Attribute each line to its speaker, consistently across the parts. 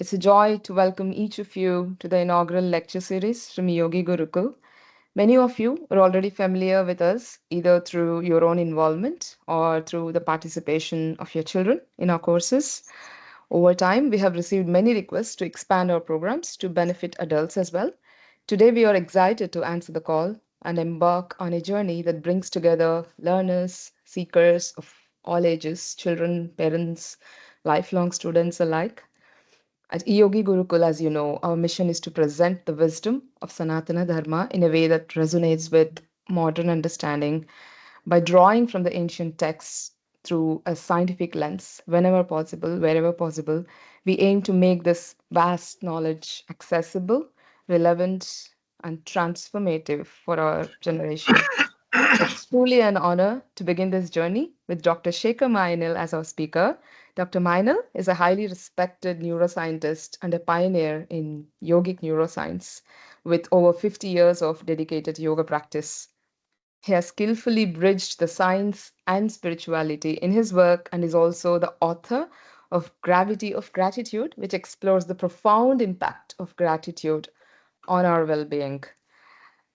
Speaker 1: It's a joy to welcome each of you to the inaugural lecture series from Yogi Gurukul. Many of you are already familiar with us either through your own involvement or through the participation of your children in our courses. Over time, we have received many requests to expand our programs to benefit adults as well. Today, we are excited to answer the call and embark on a journey that brings together learners, seekers of all ages, children, parents, lifelong students alike. At eYogi Gurukul, as you know, our mission is to present the wisdom of Sanatana Dharma in a way that resonates with modern understanding by drawing from the ancient texts through a scientific lens, whenever possible, wherever possible. We aim to make this vast knowledge accessible, relevant, and transformative for our generation. It's truly an honor to begin this journey with Dr. Shekhar Mainil as our speaker. Dr. Mainil is a highly respected neuroscientist and a pioneer in yogic neuroscience with over 50 years of dedicated yoga practice. He has skillfully bridged the science and spirituality in his work and is also the author of Gravity of Gratitude, which explores the profound impact of gratitude on our well being.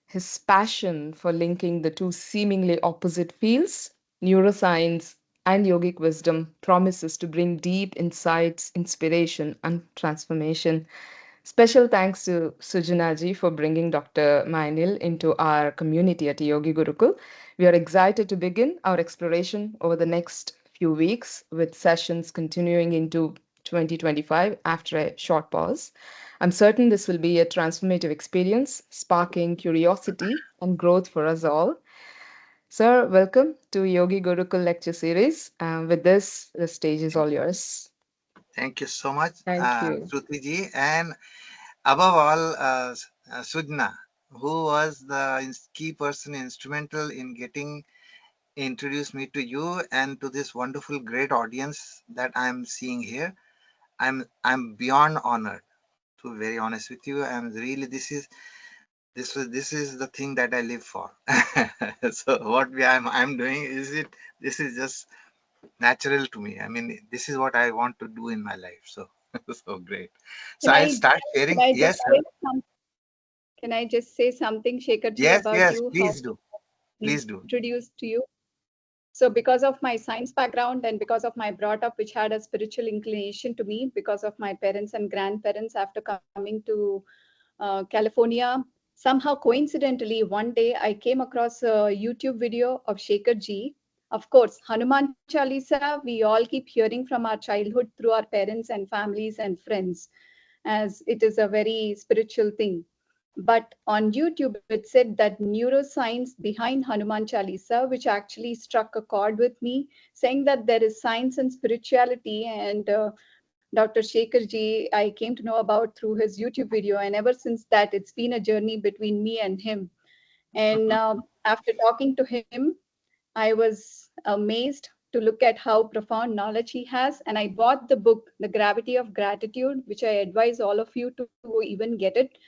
Speaker 1: His passion for linking the two seemingly opposite fields, neuroscience and yogic wisdom, promises to bring deep insights, inspiration, and transformation. Special thanks to Sujanaji for bringing Dr. Mainil into our community at Yogi Gurukul. We are excited to begin our exploration over the next few weeks with sessions continuing into 2025 after a short pause. I'm certain this will be a transformative experience, sparking curiosity and growth for us all. Sir, welcome to Yogi Gurukul lecture series. With this, the stage is all yours.
Speaker 2: Thank you so much,
Speaker 1: Thank you.
Speaker 2: Shruti ji, and above all, Sujna, who was the key person instrumental in getting introduced me to you and to this wonderful, great audience that I'm seeing here. I'm beyond honored. To be very honest with you, I'm really this is the thing that I live for. So I'm doing this is just natural to me. I mean, this is what I want to do in my life. So so great. So
Speaker 3: Can
Speaker 2: I'll
Speaker 3: I
Speaker 2: start
Speaker 3: can
Speaker 2: sharing.
Speaker 3: I just
Speaker 2: Yes, sir.
Speaker 3: say some, can I just say something, Shekharji,
Speaker 2: Yes,
Speaker 3: about
Speaker 2: yes.
Speaker 3: you, how
Speaker 2: Please do.
Speaker 3: I'm
Speaker 2: Please do.
Speaker 3: introduced to you? So because of my science background and because of my brought up, which had a spiritual inclination to me, because of my parents and grandparents after coming to California, somehow coincidentally, one day I came across a YouTube video of Shekharji. Of course, Hanuman Chalisa, we all keep hearing from our childhood through our parents and families and friends, as it is a very spiritual thing. But on YouTube, it said that neuroscience behind Hanuman Chalisa, which actually struck a chord with me, saying that there is science and spirituality. And Dr. Shekharji, I came to know about through his YouTube video. And ever since that, it's been a journey between me and him. And after talking to him, I was amazed to look at how profound knowledge he has. And I bought the book, The Gravity of Gratitude, which I advise all of you to even get it,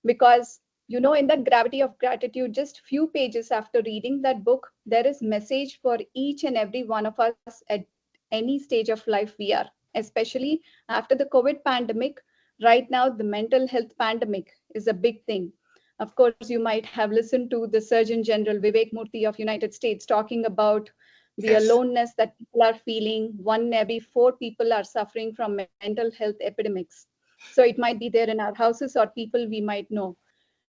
Speaker 3: because in that Gravity of Gratitude, just few pages after reading that book, there is message for each and every one of us at any stage of life we are, especially after the COVID pandemic. Right now, the mental health pandemic is a big thing. Of course, you might have listened to the Surgeon General Vivek Murthy of United States talking about the
Speaker 2: Yes.
Speaker 3: aloneness that people are feeling. One every four people are suffering from mental health epidemics. So it might be there in our houses or people we might know.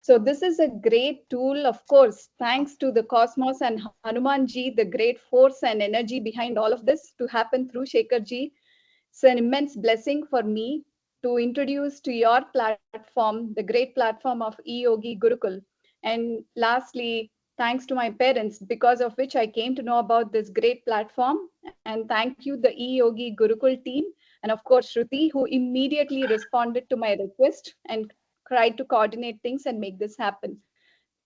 Speaker 3: So this is a great tool, of course, thanks to the cosmos and Hanumanji, the great force and energy behind all of this to happen through Shekharji. It's an immense blessing for me to introduce to your platform, the great platform of eYogi Gurukul. And lastly, thanks to my parents, because of which I came to know about this great platform. And thank you, the eYogi Gurukul team. And of course, Shruti, who immediately responded to my request and tried to coordinate things and make this happen.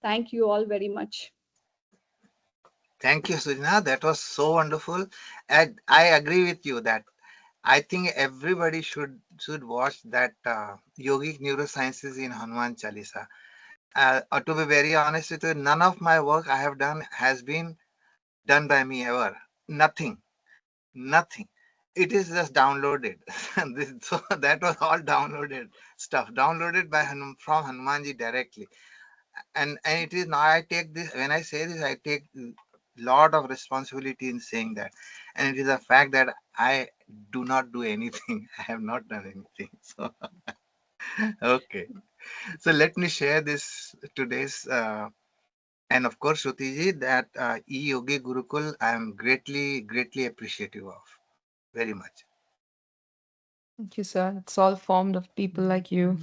Speaker 3: Thank you all very much.
Speaker 2: Thank you, Sujna. That was so wonderful. And I agree with you that I think everybody should watch that yogic neurosciences in Hanuman Chalisa. To be very honest with you, none of my work I have done has been done by me ever. Nothing. Nothing. It is just downloaded. So that was all downloaded stuff, downloaded by from Hanumanji directly. And it is now, I take this, when I say this, I take lot of responsibility in saying that. And it is a fact that I do not do anything. I have not done anything. So okay, so let me share this today's and of course, Shrutiji, that eYogi Gurukul I am greatly appreciative of, very much.
Speaker 1: Thank you, sir. It's all formed of people like you.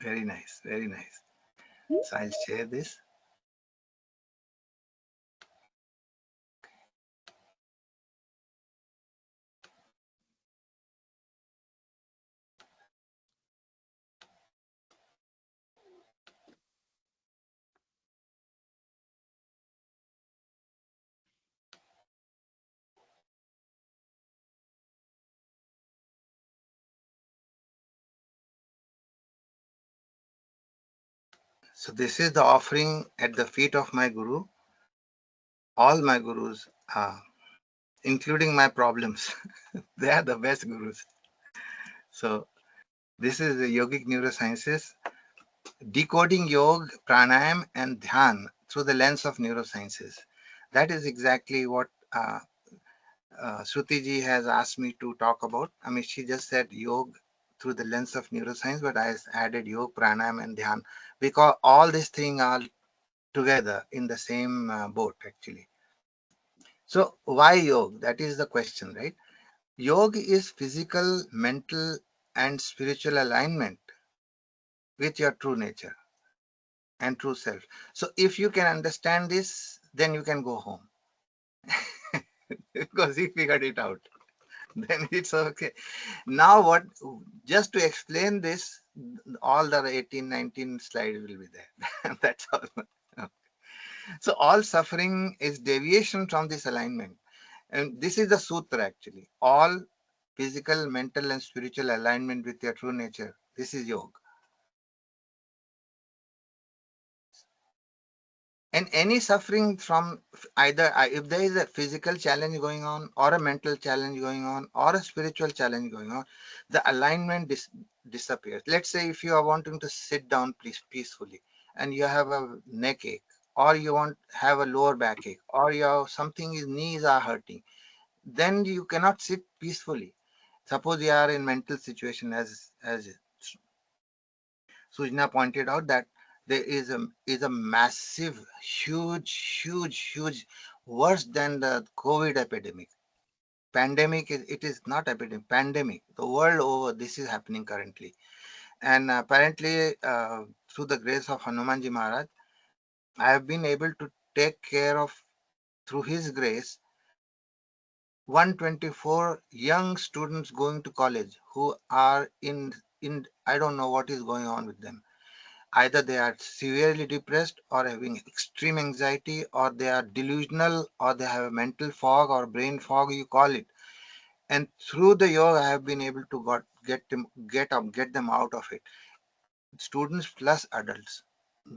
Speaker 2: Very nice, very nice. So I'll share this. So this is the offering at the feet of my Guru, all my Gurus, including my problems. They are the best Gurus. So this is the Yogic Neurosciences, decoding yoga, pranayam, and dhyan through the lens of neurosciences. That is exactly what Shruti ji has asked me to talk about. I mean, she just said yoga through the lens of neuroscience, but I added yoga, pranayam, and dhyan because all these things are together in the same boat, actually. So, why yoga? That is the question, right? Yoga is physical, mental, and spiritual alignment with your true nature and true self. So, if you can understand this, then you can go home because he figured it out. Then it's okay. Now, what just to explain this, all the 18, 19 slides will be there. That's all. So, all suffering is deviation from this alignment. And this is the sutra actually. All physical, mental, and spiritual alignment with your true nature. This is yoga. And any suffering from either, if there is a physical challenge going on, or a mental challenge going on, or a spiritual challenge going on, the alignment disappears. Let's say if you are wanting to sit down peacefully and you have a neck ache, or you want have a lower back ache, or your something is knees are hurting, then you cannot sit peacefully. Suppose you are in mental situation, as Sujna pointed out, that there is a massive, huge, worse than the COVID epidemic. Pandemic is, it is not epidemic, pandemic. The world over, this is happening currently. And apparently, through the grace of Hanumanji Maharaj, I have been able to take care of, through his grace, 124 young students going to college who are in I don't know what is going on with them. Either they are severely depressed or having extreme anxiety, or they are delusional, or they have a mental fog or brain fog, you call it. And through the yoga, I have been able to get them out of it. Students plus adults.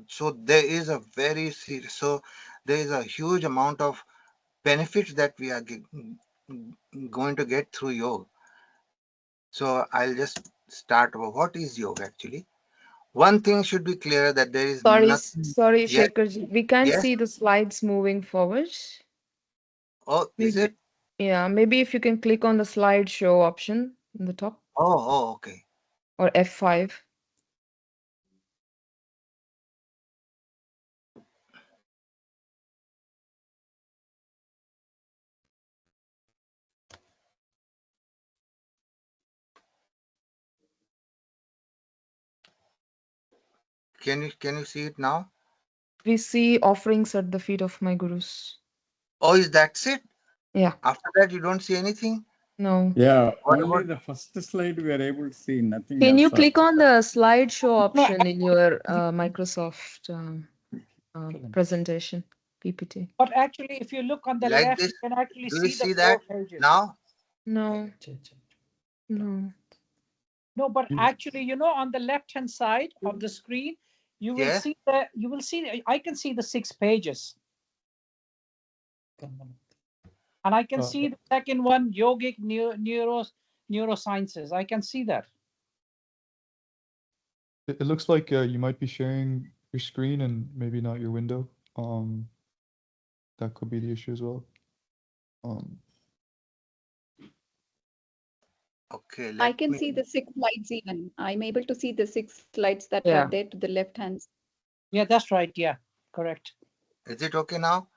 Speaker 2: So there is a very serious. So there is a huge amount of benefits that we are going to get through yoga. So I'll just start about what is yoga actually. One thing should be clear, that there is
Speaker 1: Sorry,
Speaker 2: nothing.
Speaker 1: sorry,
Speaker 2: Yes,
Speaker 1: Shekharji. We can't
Speaker 2: yes.
Speaker 1: see the slides moving forward.
Speaker 2: Oh, is
Speaker 1: Maybe,
Speaker 2: it?
Speaker 1: yeah, maybe if you can click on the slideshow option in the top
Speaker 2: Oh, okay.
Speaker 1: or F5.
Speaker 2: Can you see it now?
Speaker 1: We see offerings at the feet of my gurus.
Speaker 2: Oh, is that it?
Speaker 1: Yeah,
Speaker 2: After that, you don't see anything.
Speaker 1: no.
Speaker 4: Yeah,
Speaker 2: What
Speaker 4: only
Speaker 2: about?
Speaker 4: the first slide we are able to see, nothing
Speaker 1: Can you
Speaker 4: else
Speaker 1: click
Speaker 4: after
Speaker 1: on
Speaker 4: that.
Speaker 1: the slideshow
Speaker 5: No,
Speaker 1: option in your
Speaker 5: you,
Speaker 1: Microsoft presentation, PPT?
Speaker 5: but actually, if you look on the
Speaker 2: Like
Speaker 5: left,
Speaker 2: this?
Speaker 5: you can actually
Speaker 2: Do you
Speaker 5: see the
Speaker 2: see
Speaker 5: four
Speaker 2: that
Speaker 5: pages.
Speaker 2: now?
Speaker 1: No, no.
Speaker 5: No, but actually, on the left-hand side of the screen,
Speaker 2: Yes.
Speaker 5: I can see the 6 pages. And I can
Speaker 6: Uh,
Speaker 5: see the second one, yogic neurosciences. I can see that.
Speaker 6: it looks like you might be sharing your screen and maybe not your window. That could be the issue as well. Um,
Speaker 2: Okay,
Speaker 3: I
Speaker 2: let
Speaker 3: can
Speaker 2: me.
Speaker 3: see the six slides even. I'm able to see the six slides that are
Speaker 1: Yeah.
Speaker 3: there to the left hand.
Speaker 5: Yeah, that's right. Yeah, correct.
Speaker 2: Is it okay now?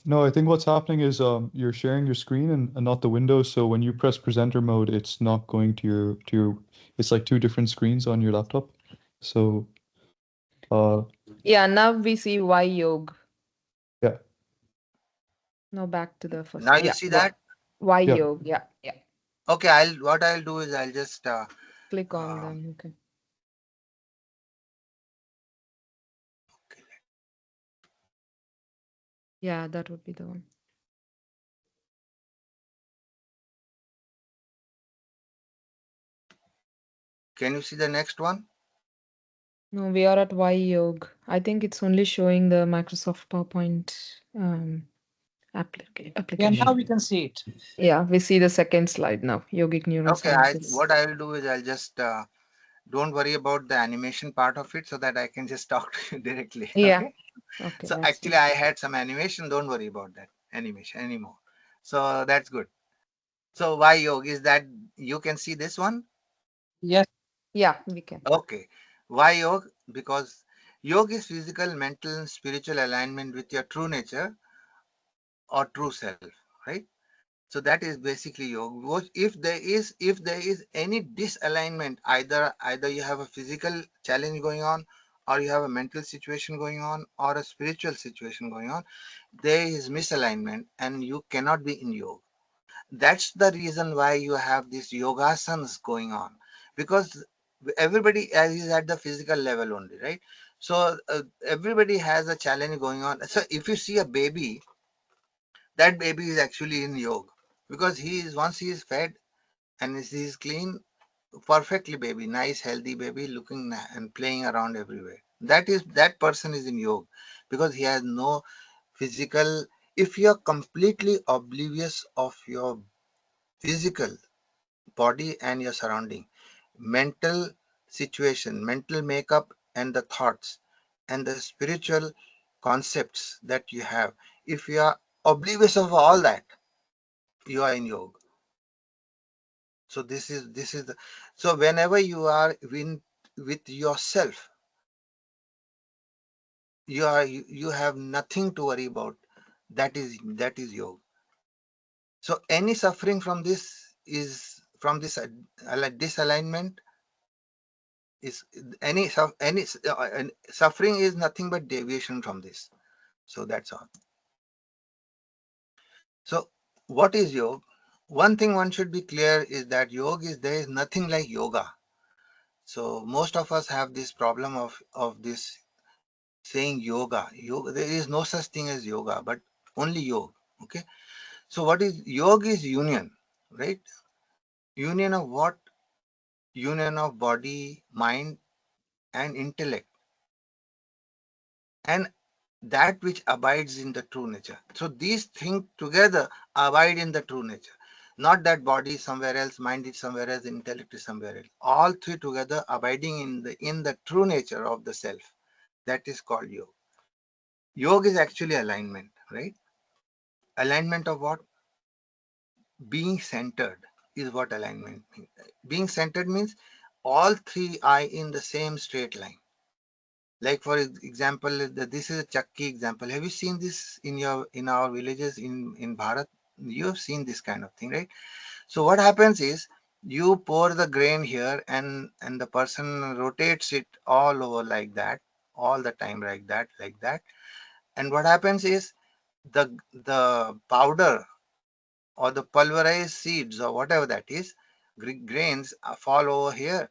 Speaker 6: no, I think what's happening is you're sharing your screen and not the window. So when you press presenter mode, it's not going to your. It's like two different screens on your laptop. So uh,
Speaker 1: Yeah, now we see why yog.
Speaker 6: yeah,
Speaker 1: Now back to the first.
Speaker 2: Now you
Speaker 1: Yeah.
Speaker 2: see that?
Speaker 1: Why
Speaker 6: yeah.
Speaker 1: yog? Yeah. Yeah.
Speaker 2: Okay, I'll do is I'll just
Speaker 1: Click on
Speaker 2: um,
Speaker 1: them. Okay.
Speaker 2: okay,
Speaker 1: Yeah, that would be the one.
Speaker 2: can you see the next one?
Speaker 1: No, we are at why yog. I think it's only showing the Microsoft PowerPoint
Speaker 5: Yeah, now
Speaker 1: application.
Speaker 5: we can see it.
Speaker 1: Yeah, we see the second slide now. Yogic
Speaker 2: Okay, I
Speaker 1: neurosciences.
Speaker 2: what I'll do is I'll just don't worry about the animation part of it so that I can just talk to you directly.
Speaker 1: Yeah.
Speaker 2: Okay.
Speaker 1: Okay,
Speaker 2: So
Speaker 1: that's
Speaker 2: actually
Speaker 1: fine.
Speaker 2: I had some animation. Don't worry about that animation anymore. So that's good. So why yoga is that you can see this one?
Speaker 5: Yes.
Speaker 1: Yeah, we can.
Speaker 2: Okay. Why yoga? Because yoga is physical, mental, and spiritual alignment with your true nature or true self, right? So that is basically yoga. If there is any disalignment, either you have a physical challenge going on, or you have a mental situation going on, or a spiritual situation going on, there is misalignment and you cannot be in yoga. That's the reason why you have these yogasanas going on, because everybody is at the physical level only, right? So everybody has a challenge going on. So if you see a baby, that baby is actually in yoga, because he is once he is fed and he is clean, perfectly baby, nice healthy baby, looking and playing around everywhere. That person is in yoga, because he has no physical. If you are completely oblivious of your physical body and your surrounding, mental situation, mental makeup, and the thoughts and the spiritual concepts that you have, if you are oblivious of all that, you are in yoga. So this is the, so whenever you are in with yourself, you have nothing to worry about. That is yoga. So any suffering from this is from this disalignment is suffering is nothing but deviation from this. So that's all. So what is yoga? One thing one should be clear is that yoga is there is nothing like yoga. So most of us have this problem of this saying yoga. Yoga, there is no such thing as yoga, but only yoga. Okay. So what is yoga is union, right? Union of what? Union of body, mind, and intellect, and that which abides in the true nature. So these things together abide in the true nature. Not that body is somewhere else, mind is somewhere else, intellect is somewhere else. All three together abiding in the true nature of the self. That is called yoga. Yoga is actually alignment, right? Alignment of what? Being centered is what alignment means. Being centered means all three are in the same straight line. Like for example, this is a chakki example. Have you seen this in our villages in Bharat? You have seen this kind of thing, right? So what happens is you pour the grain here, and the person rotates it all over like that, all the time like that. And what happens is the powder or the pulverized seeds or whatever that is, grains fall over here,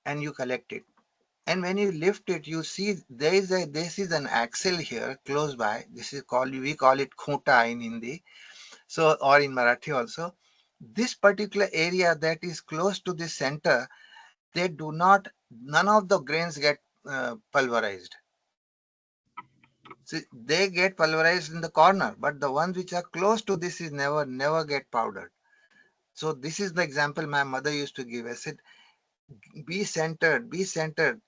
Speaker 2: and you collect it. And when you lift it, you see this is an axle here close by. This is called, we call it khunta in Hindi, so, or in Marathi also. This particular area that is close to the center, they do not, none of the grains get pulverized. See, they get pulverized in the corner, but the ones which are close to this is never get powdered. So this is the example my mother used to give. I said, be centered, be centered.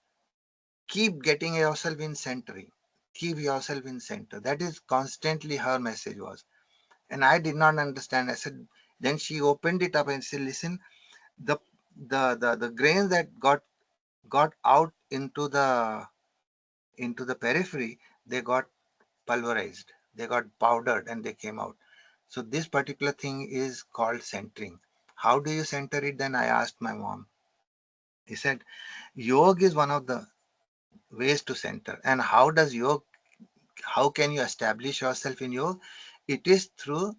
Speaker 2: Keep getting yourself in centering. Keep yourself in center. That is constantly her message was. And I did not understand. I said, then she opened it up and said, listen, the the grains that got out into the periphery, they got pulverized, they got powdered, and they came out. So this particular thing is called centering. How do you center it? Then I asked my mom. He said, yoga is one of the ways to center. And how does yoga? How can you establish yourself in yoga? It is through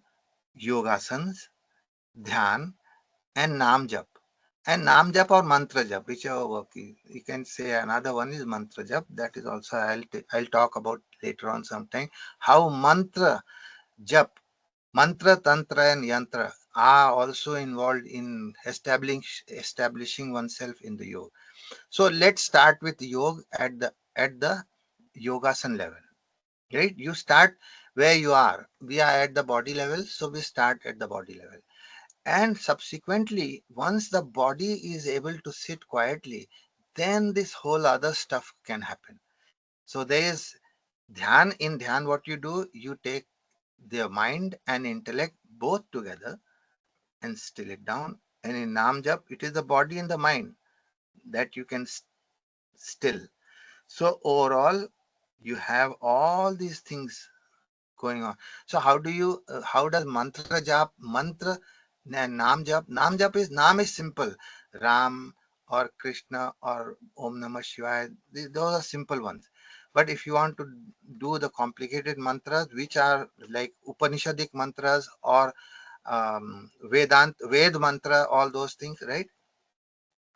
Speaker 2: yogasanas, dhyan, and nam jap. And nam jap or mantra jap, whichever work you can say. Another one is mantra jap. That is also I'll talk about later on sometime. How mantra jap, mantra, tantra, and yantra are also involved in establishing oneself in the yoga. So let's start with yoga at the yogasan level. Right? You start where you are. We are at the body level, so we start at the body level. And subsequently, once the body is able to sit quietly, then this whole other stuff can happen. So there is dhyan. In dhyan, what you do, you take the mind and intellect both together and still it down. And in nam jap, it is the body and the mind that you can still. So overall, you have all these things going on. So how does mantra jap, mantra and nam jap? Nam is simple. Ram or Krishna or Om Namah Shivaya, those are simple ones. But if you want to do the complicated mantras, which are like Upanishadic mantras or Ved mantra, all those things, right?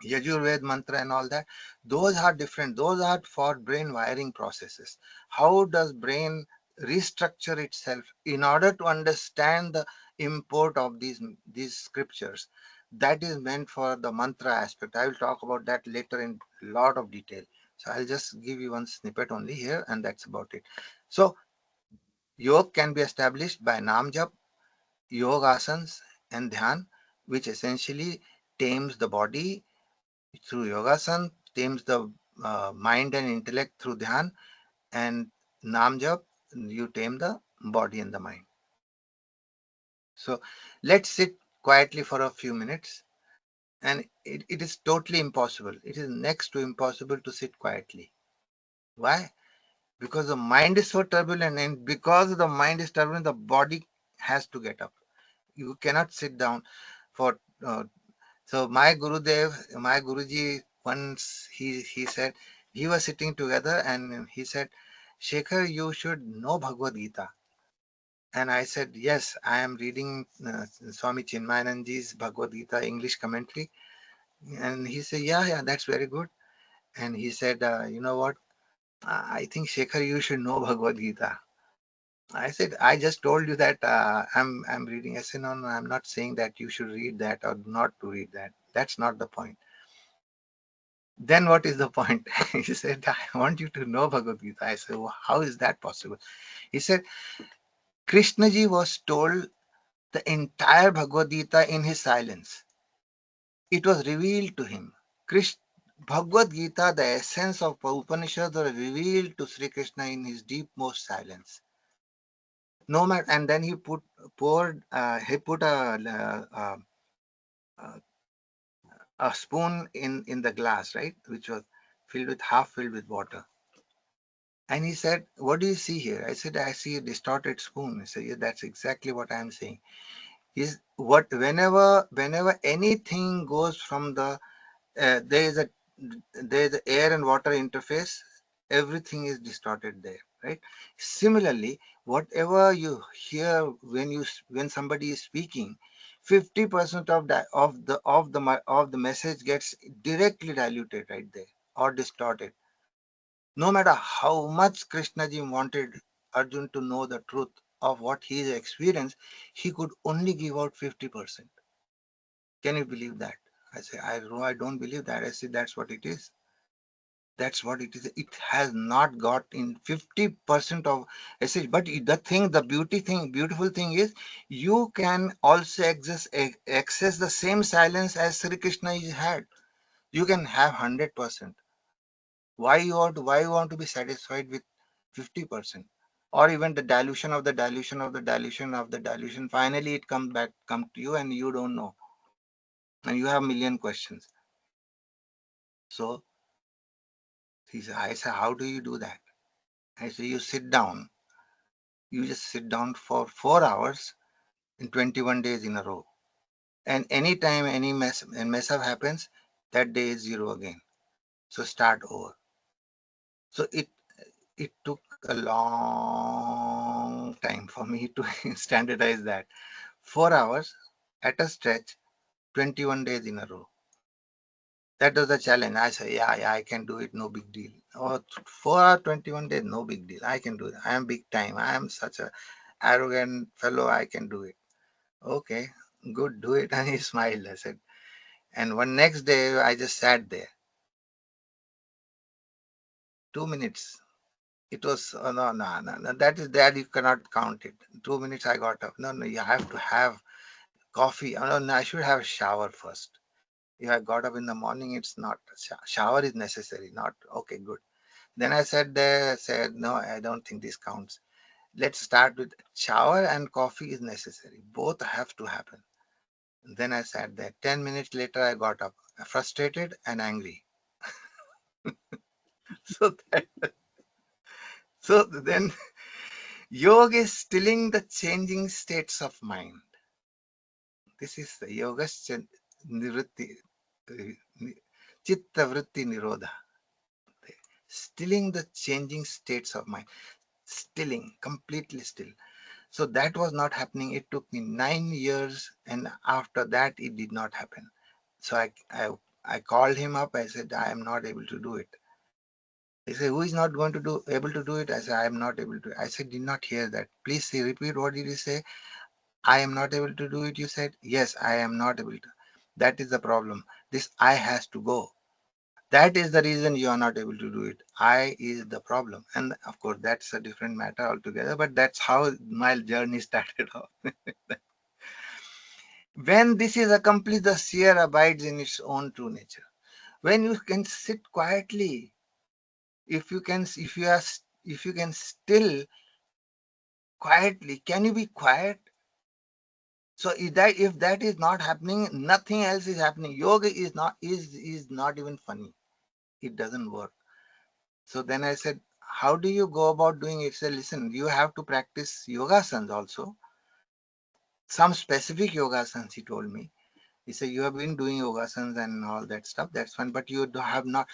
Speaker 2: Yajurved mantra and all that, those are different. Those are for brain wiring processes. How does brain restructure itself in order to understand the import of these scriptures? That is meant for the mantra aspect. I will talk about that later in a lot of detail. So I'll just give you one snippet only here, and that's about it. So yoga can be established by nam jap, yoga asanas, and dhyan, which essentially tames the body through yogasan, tames the mind and intellect through dhyan, and nam jap, you tame the body and the mind. So let's sit quietly for a few minutes. And it is totally impossible. It is next to impossible to sit quietly. Why? Because the mind is so turbulent, and because the mind is turbulent, the body has to get up. You cannot sit down for so my Gurudev, my Guruji, once he said, he was sitting together and he said, Shekhar, you should know Bhagavad Gita. And I said, yes, I am reading Swami Chinmayananji's Bhagavad Gita English commentary. And he said, yeah, that's very good. And he said, you know what? I think Shekhar, you should know Bhagavad Gita. I said, I just told you that I'm reading. I said, no, I'm not saying that you should read that or not to read that. That's not the point. Then what is the point? He said, I want you to know Bhagavad Gita. I said, well, how is that possible? He said, Krishnaji was told the entire Bhagavad Gita in his silence. It was revealed to him. Bhagavad Gita, the essence of Upanishads, was revealed to Sri Krishna in his deepmost silence. No matter, and then he put uh, a spoon in the glass, right, which was half filled with water. And he said, what do you see here? I said, I see a distorted spoon. He said, yeah, that's exactly what I'm saying. Is what whenever anything goes from the there is a air and water interface, everything is distorted there, right? Similarly, whatever you hear when somebody is speaking, 50% of the message gets directly diluted right there or distorted. No matter how much Krishnaji wanted Arjun to know the truth of what he experienced, he could only give out 50%. Can you believe that? I say, I don't believe that. I say, that's what it is. That's what it is. It has not got in 50% of essence. But beautiful thing is, you can also access the same silence as Sri Krishna had. You can have 100%. Why you want to be satisfied with 50%? Or even the dilution of the dilution of the dilution of the dilution. Finally, it come to you, and you don't know, and you have a million questions. So I say, how do you do that? I say, you sit down. You just sit down for 4 hours in 21 days in a row. And anytime any mess up happens, that day is zero again. So start over. So it took a long time for me to standardize that. 4 hours at a stretch, 21 days in a row. That was the challenge. I say, yeah, I can do it, no big deal. Or 4 hours, 21 days, no big deal. I can do it. I am big time. I am such a arrogant fellow. I can do it. Okay, good, do it. And he smiled. I said, and one next day, I just sat there 2 minutes. It was, oh, no. That is that you cannot count it. 2 minutes I got up. No, you have to have coffee. Oh, no, I should have a shower first. If I got up in the morning, it's not. Shower is necessary, not okay, good. Then I said there, I said, no, I don't think this counts. Let's start with shower and coffee is necessary. Both have to happen. Then I sat there. 10 minutes later, I got up, frustrated and angry. So, so then yoga is stilling the changing states of mind. This is the yoga nivritti, chitta vritti nirodha. Stilling the changing states of mind. Stilling, completely still. So that was not happening. It took me 9 years, and after that, it did not happen. So I called him up. I said, I am not able to do it. He said, who is not going to do able to do it? I said, I am not able to. I said, did not hear that. Please say, repeat. What did you say? I am not able to do it. You said, yes, I am not able to. That is the problem. This I has to go. That is the reason you are not able to do it. I is the problem. And of course, that's a different matter altogether, but that's how my journey started off. When this is accomplished, the seer abides in its own true nature. When you can sit quietly, if you can still quietly, can you be quiet? So if that is not happening, nothing else is happening. Yoga is not even funny. It doesn't work. So then I said, how do you go about doing it? He said, listen, you have to practice yogasanas also. Some specific yogasanas, he told me. He said, you have been doing yogasanas and all that stuff. That's fine. But you have not.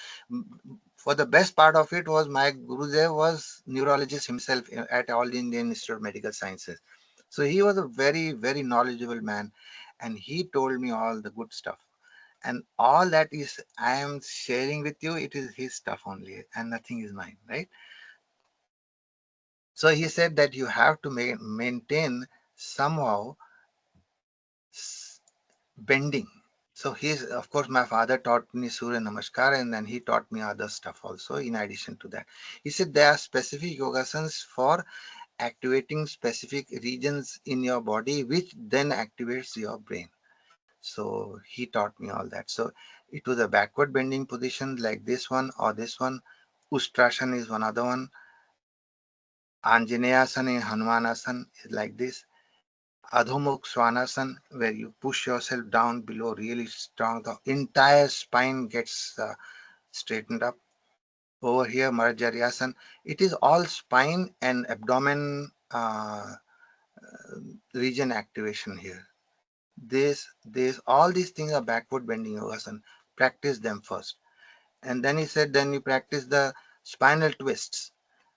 Speaker 2: For the best part of it was my Gurudev was neurologist himself at All Indian Institute of Medical Sciences. So he was a very, very knowledgeable man. And he told me all the good stuff. And all that is I am sharing with you, it is his stuff only, and nothing is mine, right? So he said that you have to maintain somehow bending. So he's, of course, my father taught me Surya Namaskar, and then he taught me other stuff also in addition to that. He said there are specific yogasanas for activating specific regions in your body, which then activates your brain. So he taught me all that. So it was a backward bending position like this one or this one. Ustrasana is one other one. Anjaneyasana in Hanumanasana is like this. Adhomukh Svanasana, where you push yourself down below really strong. The entire spine gets straightened up. Over here, Marjaryasana. It is all spine and abdomen region activation here. All these things are backward bending yogasana. Practice them first. And then he said, then you practice the spinal twists.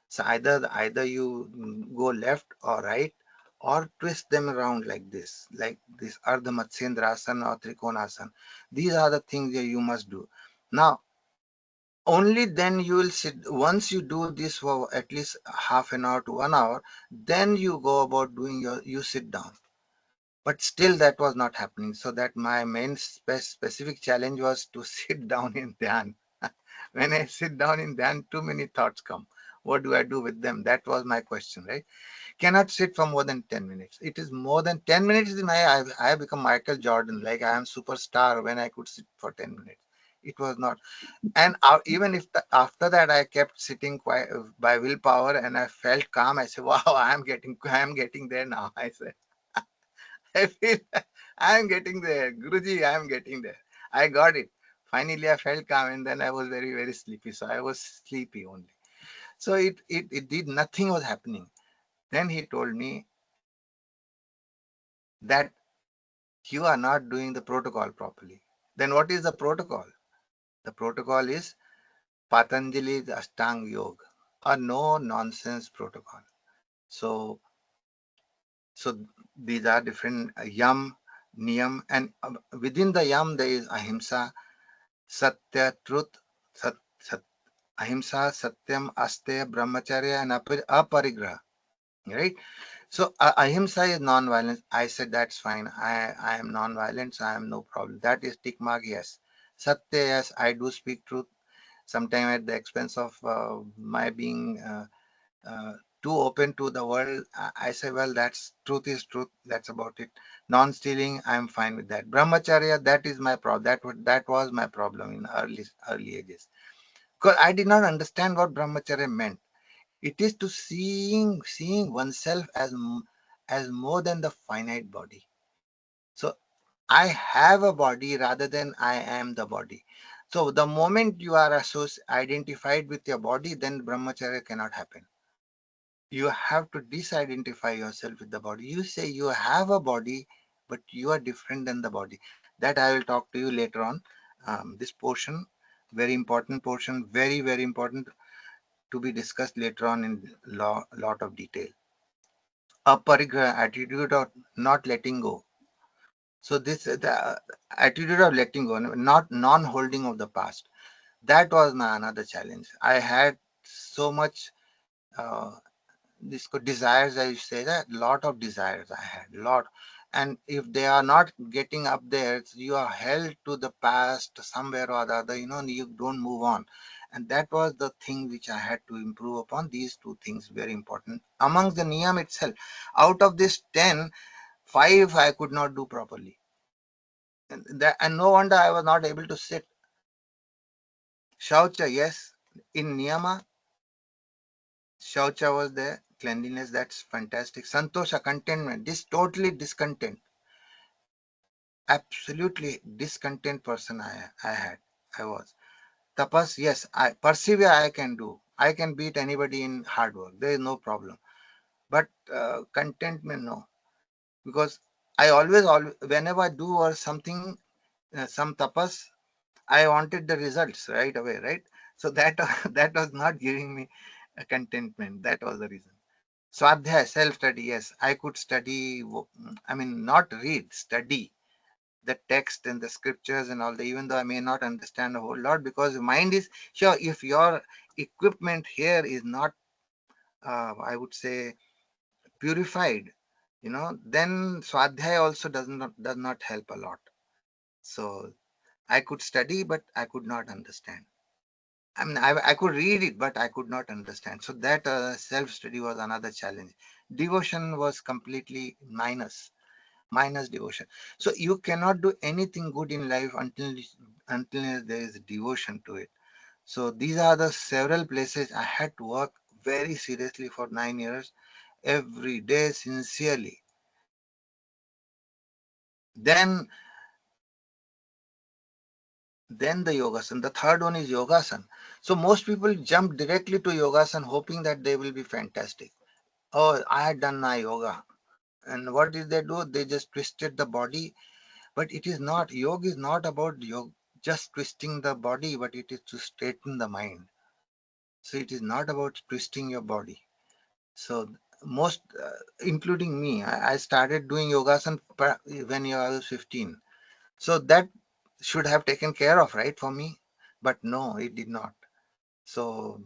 Speaker 2: So either you go left or right, or twist them around like this Ardha Matsyendrasana or Trikonasana. These are the things that you must do. Now, only then you will sit. Once you do this for at least half an hour to 1 hour, then you go about you sit down. But still that was not happening. So that my main specific challenge was to sit down in dhyan. When I sit down in Dhyan, too many thoughts come. What do I do with them? That was my question, right? Cannot sit for more than 10 minutes. It is more than 10 minutes. I have become Michael Jordan, like I am superstar when I could sit for 10 minutes. It was not. And even if after that I kept sitting quite, by willpower, and I felt calm, I said, wow, I am getting there now. I said, I feel I am getting there. Guruji, I am getting there. I got it. Finally, I felt calm, and then I was very, very sleepy. So I was sleepy only. So it did nothing was happening. Then he told me that you are not doing the protocol properly. Then what is the protocol? The protocol is Patanjali's Ashtanga Yoga, a no nonsense protocol. So so these are different yam, niyam, and within the yam there is ahimsa, satya, truth, sat, sat, ahimsa, satyam, asteya, brahmacharya, and aparigraha. Right? So ahimsa is non-violence. I said that's fine. I am non-violent, so I am no problem. That is tick mark, yes. Satya, yes, I do speak truth. Sometimes at the expense of my being uh, too open to the world. I say, well, that's truth is truth. That's about it. Non-stealing, I'm fine with that. Brahmacharya, that is my problem. That was my problem in early ages, because I did not understand what brahmacharya meant. It is to seeing oneself as more than the finite body. So I have a body rather than I am the body. So the moment you are identified with your body, then brahmacharya cannot happen. You have to disidentify yourself with the body. You say you have a body, but you are different than the body. That I will talk to you later on. This portion, very important portion, very, very important to be discussed later on in lot of detail. A parigraha, attitude of not letting go. So this the attitude of letting go, not non-holding of the past. That was my another challenge. I had so much uh, this could desires, I say that lot of desires I had, lot. And if they are not getting up there, you are held to the past somewhere or the other, you don't move on. And that was the thing which I had to improve upon. These two things very important amongst the niyam itself. Out of this 10, 5 I could not do properly, and no wonder I was not able to sit. Shaucha, yes, in niyama Shaucha was there, cleanliness, that's fantastic. Santosha, contentment, this totally discontent, absolutely discontent person I had, I was. Tapas, yes, I persevere, I can do. I can beat anybody in hard work, there is no problem. But contentment, no. Because always, whenever I do or something, some tapas, I wanted the results right away, right? So that, that was not giving me a contentment, that was the reason. Swadhyay, self-study, yes. I could study, I mean, not read, study the text and the scriptures and all that, even though I may not understand a whole lot, because mind is, sure, if your equipment here is not, I would say, purified, then Swadhyay also does not help a lot. So I could study, but I could not understand. I mean, I could read it, but I could not understand. So that self-study was another challenge. Devotion was completely minus devotion. So you cannot do anything good in life until there is devotion to it. So these are the several places I had to work very seriously for 9 years, every day sincerely. Then then the yogasan. The third one is yogasan. So most people jump directly to yogasan hoping that they will be fantastic. Oh, I had done my yoga. And what did they do? They just twisted the body. But it is not, yoga is not about yoga, just twisting the body, but it is to straighten the mind. So it is not about twisting your body. So most, including me, I started doing yogasan when I was 15. So that should have taken care of, right, for me. But no, it did not. So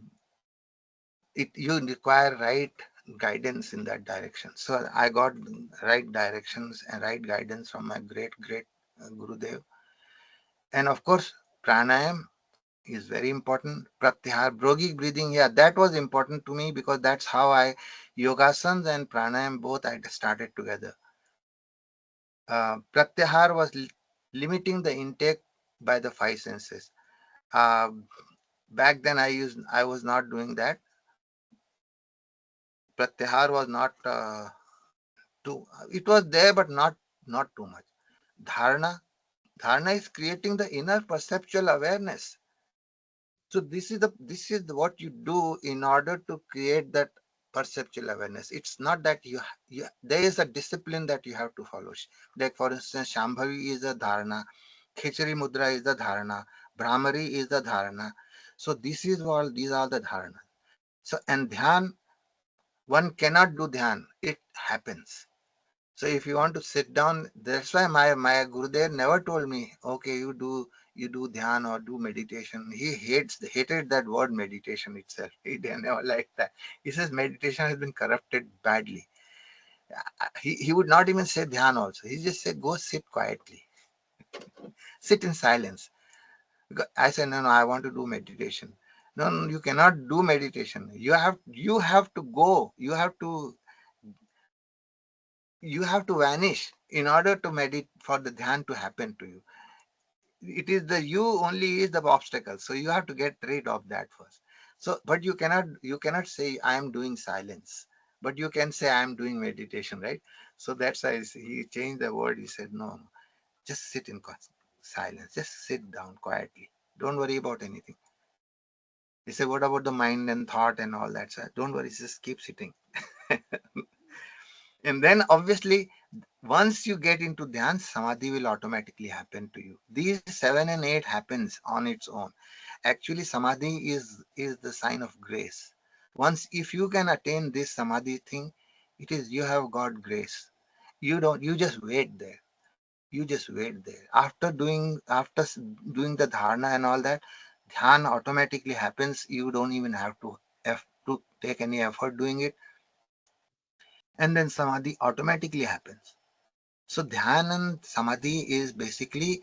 Speaker 2: you require right guidance in that direction. So I got right directions and right guidance from my great Gurudev. And of course, pranayam. is very important. Pratyahar, brogic breathing, yeah, that was important to me because that's how I, yogasans and pranayam both I started together. Pratyahar was limiting the intake by the five senses. Uh, Back then I was not doing that. Pratyahar was not too, it was there, but not too much. Dharana, dharana is creating the inner perceptual awareness. So this is what you do in order to create that perceptual awareness. It's not that you there is a discipline that you have to follow. Like for instance, Shambhavi is a dharana, Khechari Mudra is the dharana, Brahmari is the dharana. So these are the dharana. So and dhyan, one cannot do dhyan. It happens. So if you want to sit down, that's why my Gurudev never told me, okay, you do dhyan or do meditation. He hated that word meditation itself. He never liked that. He says meditation has been corrupted badly. He would not even say dhyan also. He just said go sit quietly, sit in silence. Because I said no, I want to do meditation. No, no, you cannot do meditation. You have to go. You have to vanish in order to meditate for the dhyan to happen to you. It is the you only is the obstacle, so you have to get rid of that first. So but you cannot say I am doing silence, but you can say I am doing meditation, right? So that's why he changed the word. He said no, no, just sit in silence, just sit down quietly, don't worry about anything. He said what about the mind and thought and all that? So don't worry, just keep sitting. And then obviously, once you get into dhyan, samadhi will automatically happen to you. These 7 and 8 happens on its own. Actually, samadhi is the sign of grace. Once if you can attain this samadhi thing, it is you have got grace. You just wait there. You just wait there. After doing the dharana and all that, dhyan automatically happens. You don't even have to take any effort doing it, and then samadhi automatically happens. So dhyan and samadhi is basically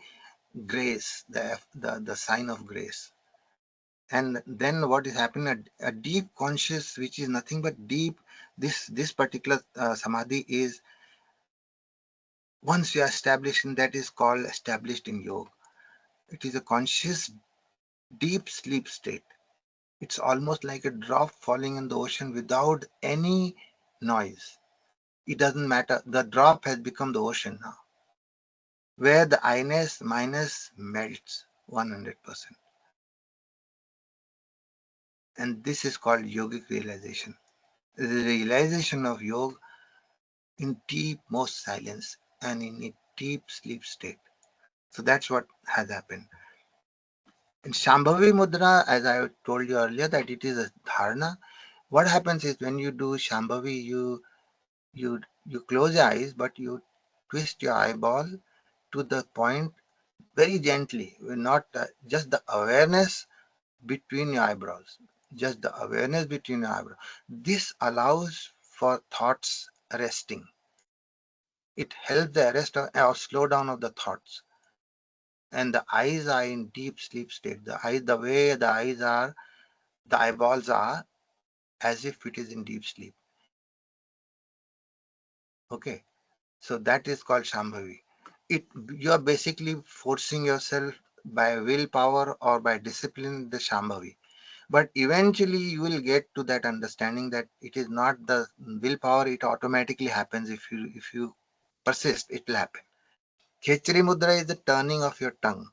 Speaker 2: grace, the sign of grace. And then what is happening? A deep conscious, which is nothing but deep. This particular samadhi is once you are established in that is called established in yoga. It is a conscious deep sleep state. It's almost like a drop falling in the ocean without any noise. It doesn't matter. The drop has become the ocean now, where the ins minus melts 100%. And this is called yogic realization. The realization of yoga in deep most silence and in a deep sleep state. So that's what has happened. In Shambhavi Mudra, as I told you earlier, that it is a dharana. What happens is when you do Shambhavi, you close your eyes, but you twist your eyeball to the point very gently, not just the awareness between your eyebrows, just the awareness between your eyebrows. This allows for thoughts resting. It helps the arrest or slow down of the thoughts. And the eyes are in deep sleep state. The way the eyes are, the eyeballs are as if it is in deep sleep. Okay, so that is called Shambhavi. You are basically forcing yourself by willpower or by discipline the Shambhavi. But eventually you will get to that understanding that it is not the willpower, it automatically happens. If you persist, it will happen. Khechari Mudra is the turning of your tongue.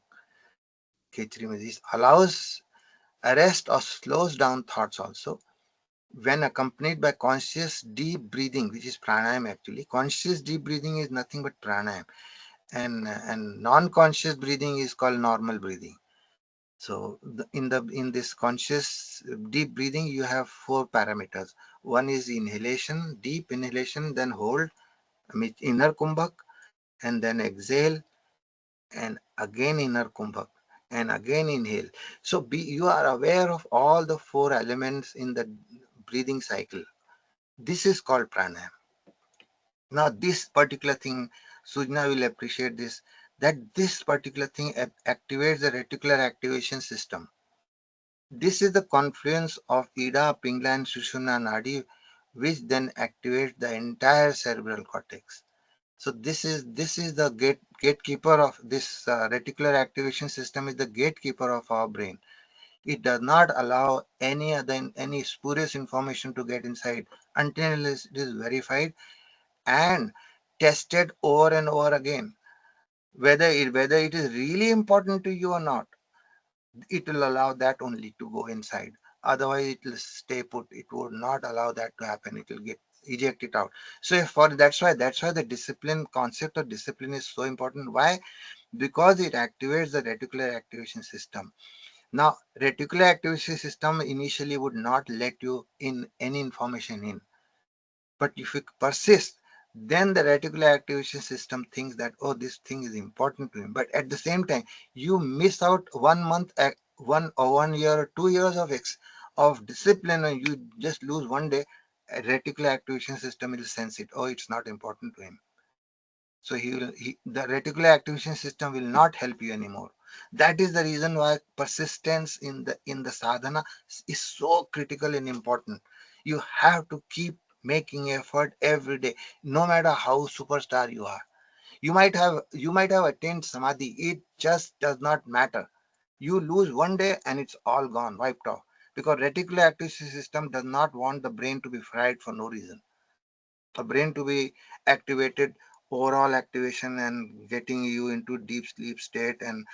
Speaker 2: Khechari Mudra allows arrest or slows down thoughts also when accompanied by conscious deep breathing, which is pranayam actually. Conscious deep breathing is nothing but pranayam. And non-conscious breathing is called normal breathing. So in this conscious deep breathing, you have four parameters. One is inhalation, deep inhalation, then hold, inner kumbhak, and then exhale, and again inner kumbhak, and again inhale. So you are aware of all the four elements in the breathing cycle. This is called pranayam. Now this particular thing, Sujna will appreciate this, that this particular thing activates the reticular activation system. This is the confluence of Ida, Pingla, and Sushumna Nadi, which then activates the entire cerebral cortex. So this is the gatekeeper of this reticular activation system is the gatekeeper of our brain. It does not allow any spurious information to get inside until it is verified and tested over and over again. Whether it is really important to you or not, it will allow that only to go inside. Otherwise, it will stay put. It would not allow that to happen. It will get eject it out. So if for that's why the discipline concept of discipline is so important. Why? Because it activates the reticular activation system. Now, reticular activation system initially would not let you in any information in, but if you persist, then the reticular activation system thinks that, oh, this thing is important to him. But at the same time, you miss out 1 month, 1 year or 2 years of discipline, and you just lose one day. A reticular activation system will sense it. Oh, it's not important to him. So the reticular activation system will not help you anymore. That is the reason why persistence in the sadhana is so critical and important. You have to keep making effort every day, no matter how superstar you are. You might have attained samadhi. It just does not matter. You lose one day and it's all gone, wiped off. Because reticular activation system does not want the brain to be fried for no reason. The brain to be activated, overall activation and getting you into deep sleep state, and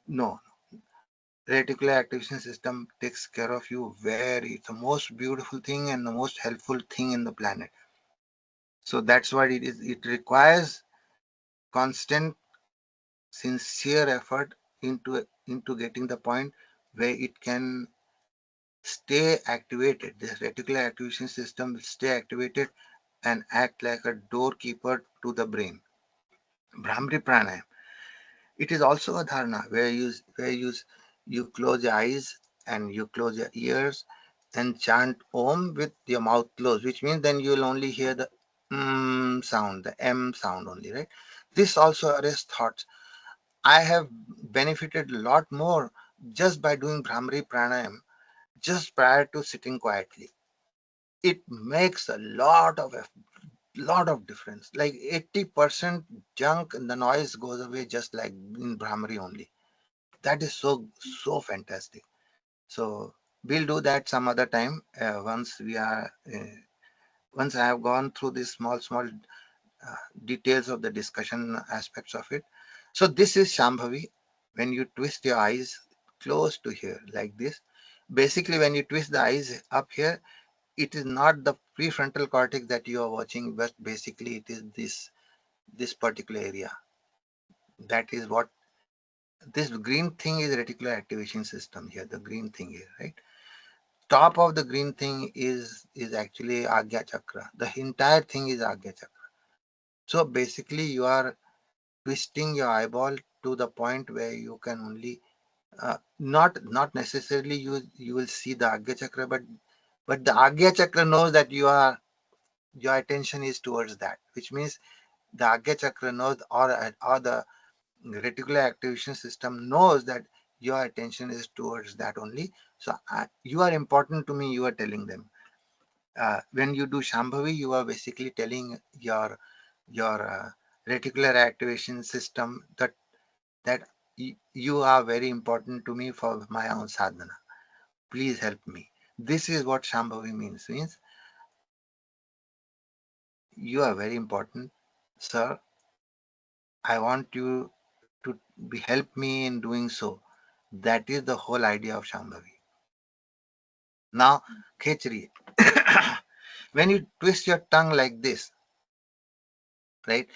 Speaker 2: no, reticular activation system takes care of you very, it's the most beautiful thing and the most helpful thing in the planet. So that's what it is. It requires constant sincere effort into getting the point where it can stay activated. This reticular activation system will stay activated and act like a doorkeeper to the brain. Brahmari pranayam. It is also a dharana where you close your eyes and you close your ears and chant Om with your mouth closed, which means then you will only hear the sound, the M sound only, right? This also arrests thoughts. I have benefited a lot more just by doing Brahmari pranayam just prior to sitting quietly. It makes a lot of difference. Like 80% junk and the noise goes away just like in Brahmari only. That is so fantastic. So we'll do that some other time once I have gone through these small details of the discussion aspects of it. So this is Shambhavi. When you twist your eyes close to here like this, basically when you twist the eyes up here, it is not the prefrontal cortex that you are watching, but basically it is this particular area. That is what this green thing is, reticular activation system here, the green thing here, right? Top of the green thing is actually Agya Chakra. The entire thing is Agya Chakra. So basically you are twisting your eyeball to the point where you can only not necessarily you will see the Agya Chakra, but the Agya Chakra knows that your attention is towards that, which means the Agya Chakra knows, or the reticular activation system knows that your attention is towards that only. So you are important to me, you are telling them. When you do Shambhavi, you are basically telling your reticular activation system that you are very important to me for my own sadhana. Please help me. This is what Shambhavi means. Means you are very important, sir. I want you to help me in doing so. That is the whole idea of Shambhavi. Now, Khechri, when you twist your tongue like this, right?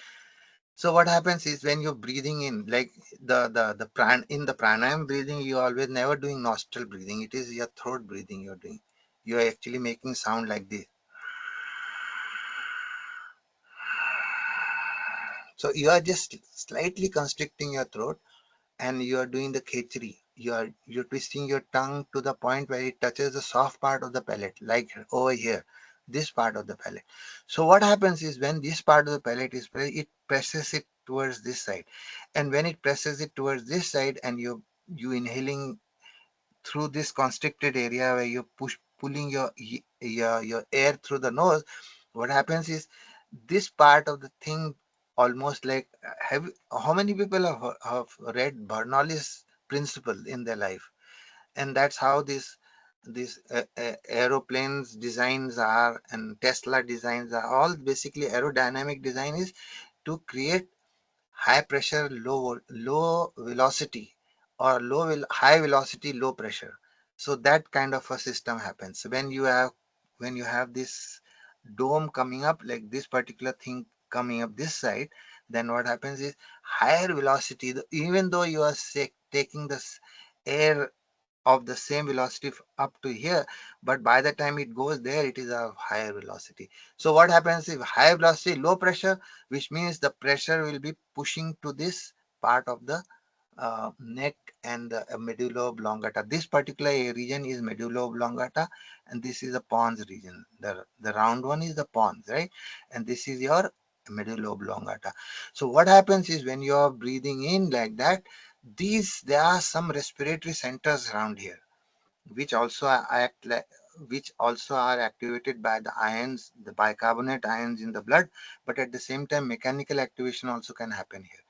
Speaker 2: So what happens is when you're breathing in, like in the pranayam breathing, you always never doing nostril breathing. It is your throat breathing you're doing. You are actually making sound like this. So you are just slightly constricting your throat and you are doing the khechri. You're twisting your tongue to the point where it touches the soft part of the palate, like over here, this part of the palate. So what happens is when this part of the palate is pressed, it presses it towards this side, and when it presses it towards this side, and you inhaling through this constricted area where you're pulling your air through the nose, what happens is this part of the thing almost like how many people have read Bernoulli's principle in their life? And that's how these aeroplanes designs are, and Tesla designs are all basically aerodynamic design is to create high pressure, low velocity, or high velocity, low pressure. So that kind of a system happens when you have this dome coming up, like this particular thing coming up this side. Then what happens is higher velocity, even though you are taking this air of the same velocity up to here, but by the time it goes there, it is a higher velocity. So what happens if high velocity, low pressure, which means the pressure will be pushing to this part of the neck and the medulla oblongata. This particular region is medulla oblongata, and this is the pons region. The round one is the pons, right? And this is your medulla oblongata. So what happens is when you are breathing in like that, there are some respiratory centers around here which also which also are activated by the ions, the bicarbonate ions in the blood, but at the same time mechanical activation also can happen here.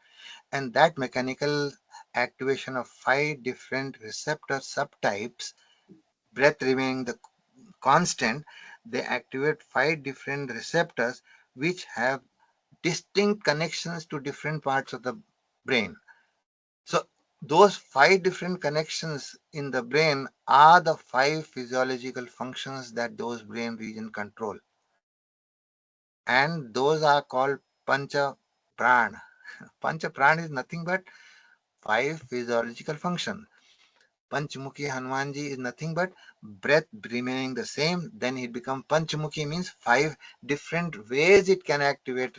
Speaker 2: And that mechanical activation of 5 different receptor subtypes, breath remaining the constant, they activate 5 different receptors which have distinct connections to different parts of the brain. So those 5 different connections in the brain are the 5 physiological functions that those brain region control. And those are called pancha pran. Pancha pran is nothing but 5 physiological functions. Panchmukhi Hanumanji is nothing but breath remaining the same. Then it becomes Panchmukhi, means 5 different ways it can activate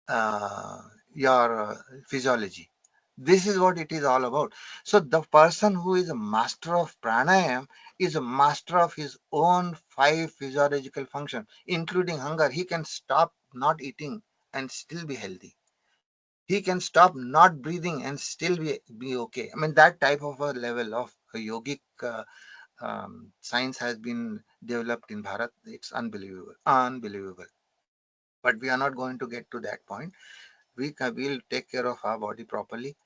Speaker 2: uh, your physiology. This is what it is all about. So the person who is a master of pranayam is a master of his own 5 physiological functions, including hunger. He can stop not eating and still be healthy. He can stop not breathing and still be okay. I mean, that type of a level of a yogic science has been developed in Bharat. It's unbelievable, unbelievable. But we are not going to get to that point. Will take care of our body properly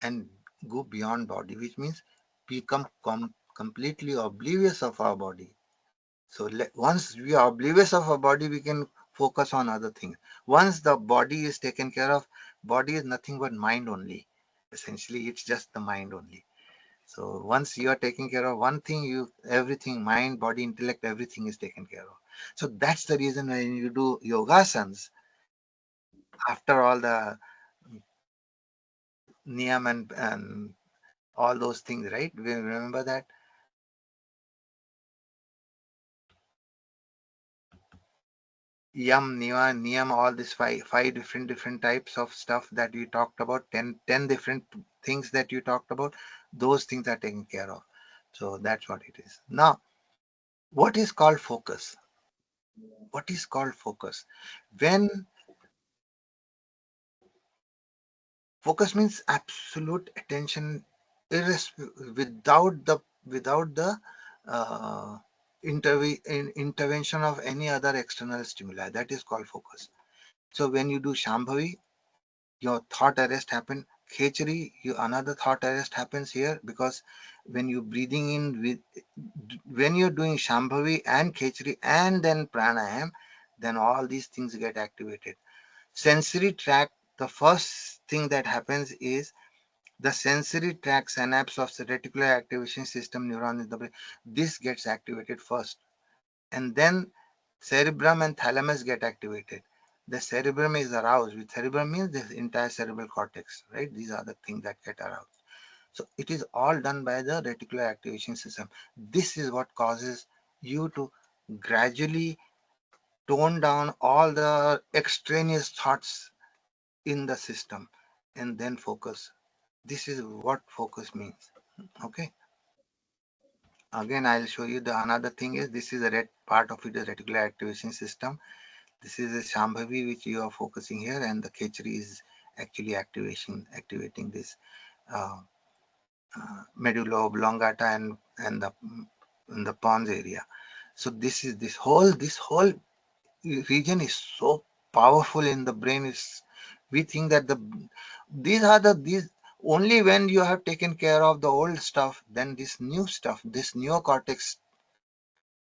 Speaker 2: and go beyond body, which means become completely oblivious of our body. So once we are oblivious of our body, we can focus on other things. Once the body is taken care of, body is nothing but mind only. Essentially, it's just the mind only. So once you are taking care of one thing, everything, mind, body, intellect, everything is taken care of. So that's the reason when you do yogasanas, after all the niyam and all those things, right? We remember that yam, niva, niyam, all these five different types of stuff that you talked about, 10 different things that you talked about, those things are taken care of. So that's what it is. Now, what is called focus? What is called focus? When focus means absolute attention, without the uh, intervention of any other external stimuli. That is called focus. So when you do Shambhavi, your thought arrest happen. Khechari, another thought arrest happens here, because when you breathing in when you're doing Shambhavi and Khechari and then pranayam, then all these things get activated. Sensory tract, the first thing that happens is the sensory tract synapse of the reticular activation system neuron in the brain. This gets activated first, and then cerebrum and thalamus get activated. The cerebrum is aroused. With cerebrum means the entire cerebral cortex, right? These are the things that get aroused. So it is all done by the reticular activation system. This is what causes you to gradually tone down all the extraneous thoughts in the system and then focus. This is what focus means. Okay. Again, I'll show you the another thing is this is a red part of it is reticular activation system. This is a Shambhavi which you are focusing here, and the Khechari is actually activating this. Uh, medulla oblongata and the in the pons area. So this whole region is so powerful in the brain. Is we think that these only when you have taken care of the old stuff, then this new stuff, this neocortex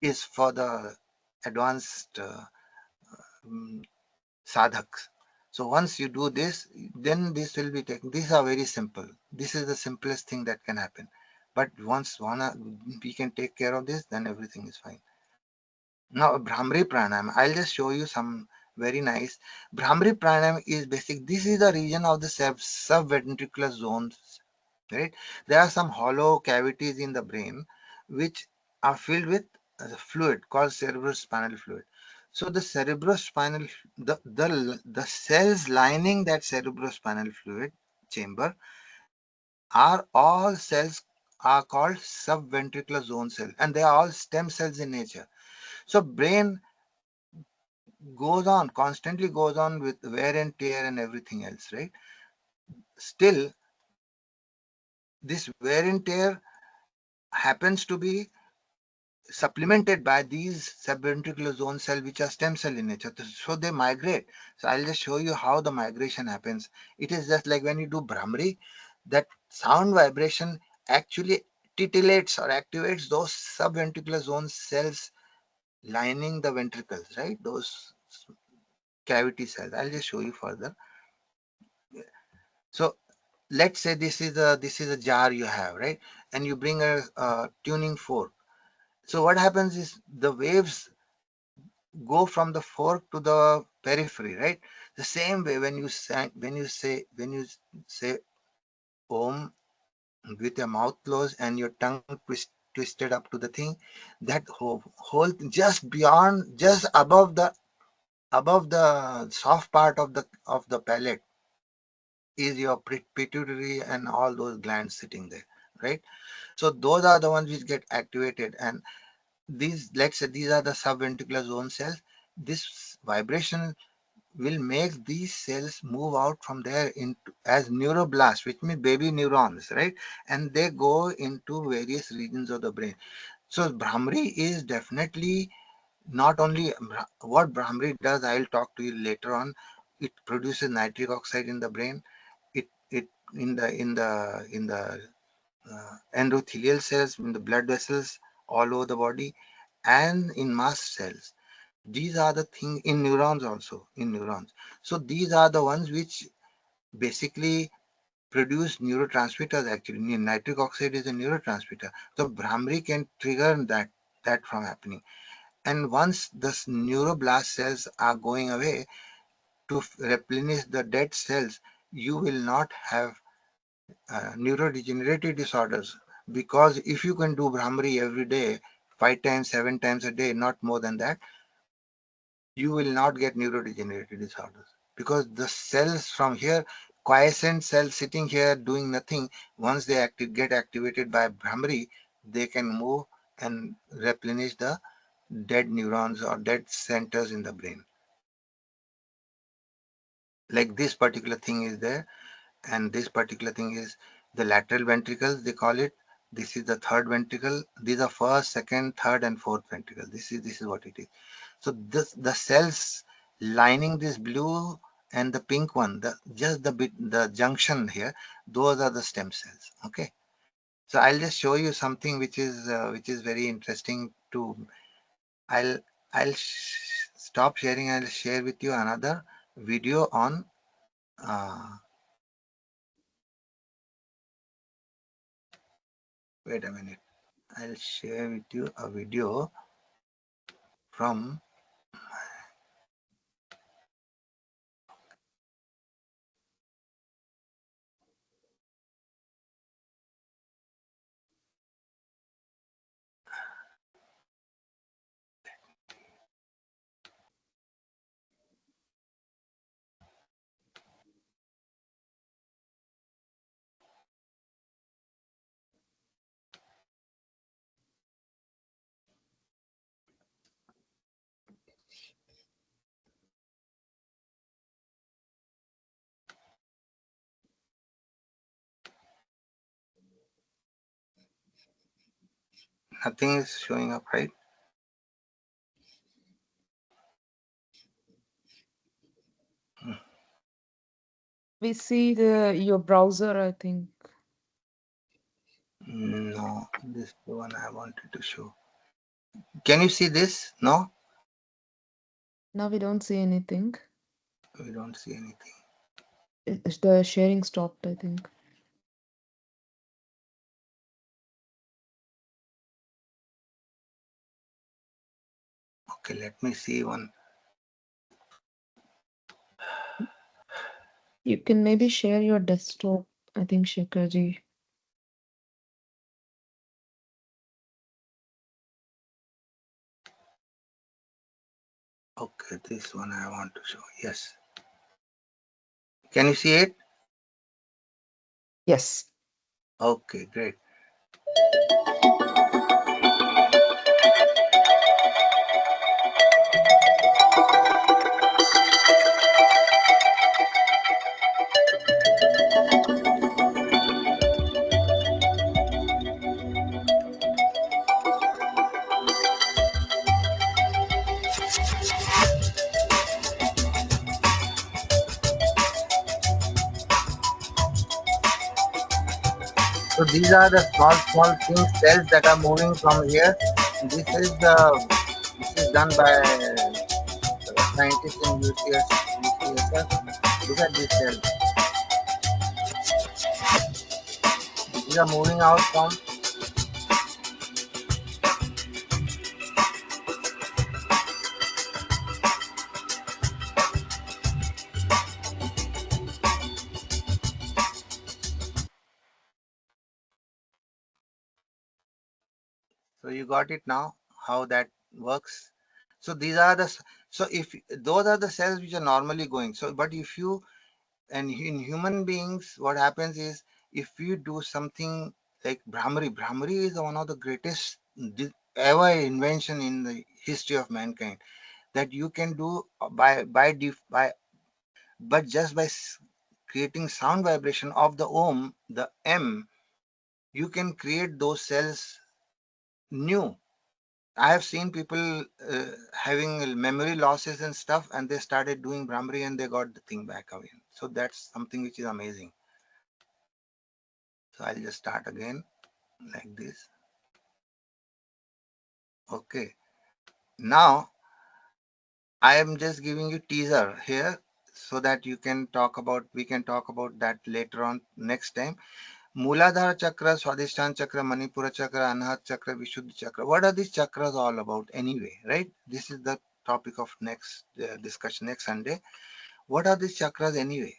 Speaker 2: is for the advanced mm, sadhaks. So once you do this, then this will be taken. These are very simple. This is the simplest thing that can happen. But once we can take care of this, then everything is fine. Now, Brahmari Pranayam, I'll just show you some very nice. Brahmari Pranayam is basic. This is the region of the subventricular zones, right? There are some hollow cavities in the brain which are filled with fluid called cerebrospinal fluid. So the cerebrospinal, the cells lining that cerebrospinal fluid chamber are all cells are called subventricular zone cells, and they are all stem cells in nature. So brain constantly goes on with wear and tear and everything else, right? Still, this wear and tear happens to be supplemented by these subventricular zone cells, which are stem cell in nature. So they migrate. So I'll just show you how the migration happens. It is just like when you do Brahmari, that sound vibration actually titillates or activates those subventricular zone cells lining the ventricles, right? Those cavity cells. I'll just show you further. So let's say this is a jar you have, right, and you bring a tuning fork. So what happens is the waves go from the fork to the periphery, right? The same way when you say om with your mouth closed and your tongue twisted up to the thing, that whole just beyond, just above the soft part of the palate is your pituitary and all those glands sitting there, right? So those are the ones which get activated, and these, let's say, these are the subventricular zone cells. This vibration will make these cells move out from there into as neuroblasts, which means baby neurons, right? And they go into various regions of the brain. So Brahmari is definitely not only what Brahmari does. I'll talk to you later on. It produces nitric oxide in the brain. It in the endothelial cells, in the blood vessels all over the body, and in mast cells. These are the things in neurons also, in neurons. So these are the ones which basically produce neurotransmitters. Actually, nitric oxide is a neurotransmitter. So Brahmari can trigger that from happening. And once the neuroblast cells are going away to replenish the dead cells, you will not have neurodegenerative disorders, because if you can do Brahmari every day, 5 times, 7 times a day, not more than that, you will not get neurodegenerative disorders, because the cells from here, quiescent cells sitting here doing nothing, once they get activated by Brahmari, they can move and replenish the dead neurons or dead centers in the brain. Like this particular thing is there, and this particular thing is the lateral ventricles, they call it. This is the third ventricle. These are first, second, third, and fourth ventricle. This is what it is. So the cells lining this blue and the pink one, the junction here, those are the stem cells. Okay. So I'll just show you something which is very interesting to. I'll stop sharing. I'll share with you another video on. Uh, Wait a minute. I'll share with you a video from. Nothing is showing up, right?
Speaker 1: We see your browser, I think.
Speaker 2: No, this is the one I wanted to show. Can you see this? No,
Speaker 1: Now we don't see anything.
Speaker 2: we don't see anything.
Speaker 1: The sharing stopped, I think.
Speaker 2: Okay, let me see one.
Speaker 1: You can maybe share your desktop, I think, Shekharji.
Speaker 2: Okay, this one I want to show. Yes. Can you see it?
Speaker 1: Yes.
Speaker 2: Okay, great. So these are the small, small things, cells that are moving from here. This is done by scientists in UCSF. Look at these cells. These are moving out from. So you got it now, how that works. So these are the. So if those are the cells which are normally going. So but if you and in human beings, what happens is if you do something like Brahmari is one of the greatest ever invention in the history of mankind that you can do by but just by creating sound vibration of the the M, you can create those cells new. I have seen people having memory losses and stuff, and they started doing Brahmari and they got the thing back again. So that's something which is amazing. So I'll just start again like this. Okay. Now I am just giving you teaser here so that we can talk about that later on next time. Muladhara Chakra, Swadhisthana Chakra, Manipura Chakra, Anahat Chakra, Vishuddha Chakra. What are these chakras all about anyway, right? This is the topic of next discussion next Sunday. What are these chakras anyway?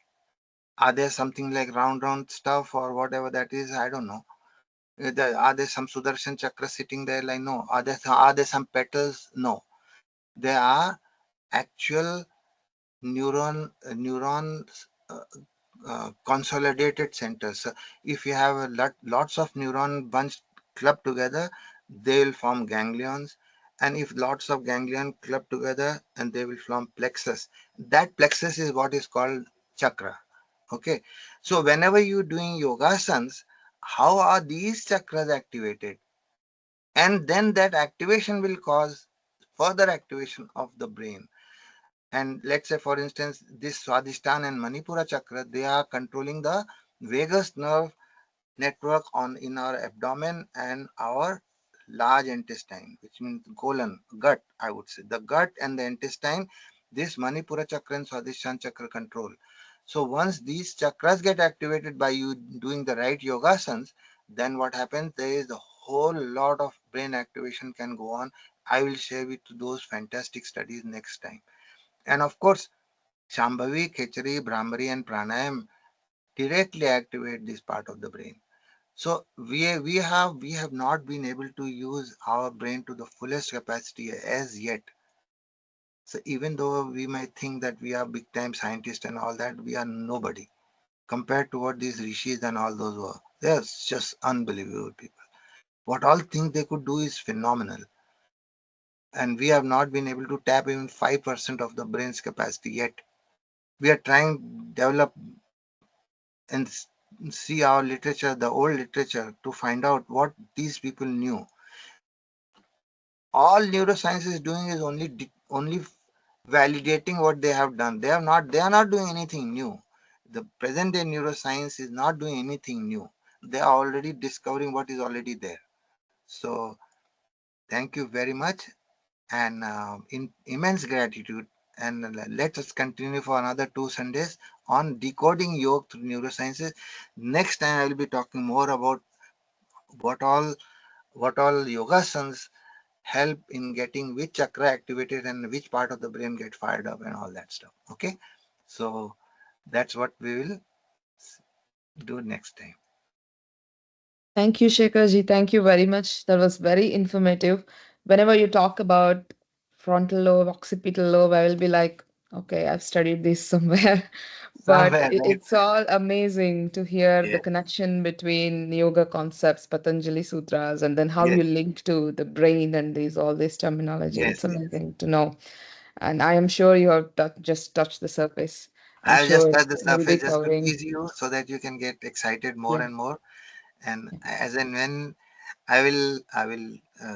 Speaker 2: Are there something like round stuff or whatever that is? I don't know. Are there some Sudarshan chakra sitting there? Like no. Are there some petals? No. There are actual neurons consolidated centers. So if you have lots of neuron bunched clubbed together, they will form ganglions. And if lots of ganglion clubbed together, and they will form plexus. That plexus is what is called chakra. Okay. So whenever you're doing yogasanas, how are these chakras activated? And then that activation will cause further activation of the brain. And let's say, for instance, this Swadhisthana and Manipura chakra, they are controlling the vagus nerve network on in our abdomen and our large intestine, which means colon, gut, I would say. The gut and the intestine, this Manipura chakra and Swadhisthana chakra control. So once these chakras get activated by you doing the right yogasanas, then what happens? There is a whole lot of brain activation can go on. I will share with you those fantastic studies next time. And of course, Shambhavi, Khechari, Brahmari, and Pranayam directly activate this part of the brain. So we have not been able to use our brain to the fullest capacity as yet. So even though we might think that we are big time scientists and all that, we are nobody compared to what these rishis and all those were. They're just unbelievable people. What all things they could do is phenomenal. And we have not been able to tap even 5% of the brain's capacity yet. We are trying to develop and see our literature, the old literature, to find out what these people knew. All neuroscience is doing is only validating what they have done. They are not doing anything new. The present day neuroscience is not doing anything new. They are already discovering what is already there. So thank you very much, and in immense gratitude. And let us continue for another 2 Sundays on decoding yoga through neurosciences. Next time I will be talking more about what all yogasans help in getting which chakra activated and which part of the brain get fired up and all that stuff. Okay, so that's what we will do next time.
Speaker 1: Thank you, Shekharji. Thank you very much. That was very informative. Whenever you talk about frontal lobe, occipital lobe, I will be like, okay, I've studied this somewhere. But
Speaker 2: Somewhere, right?
Speaker 1: it's all amazing to hear the
Speaker 2: Yes,
Speaker 1: connection between yoga concepts, Patanjali Sutras, and then how
Speaker 2: yes,
Speaker 1: you link to the brain and these all this terminology.
Speaker 2: yes,
Speaker 1: It's
Speaker 2: yes.
Speaker 1: amazing to know. And I am sure you have just touched the surface. I'm
Speaker 2: I'll just
Speaker 1: sure
Speaker 2: touch the
Speaker 1: we'll be
Speaker 2: surface just to
Speaker 1: covering.
Speaker 2: tease you so that you can get excited more
Speaker 1: Yeah.
Speaker 2: and more. And
Speaker 1: Yeah.
Speaker 2: as and when I will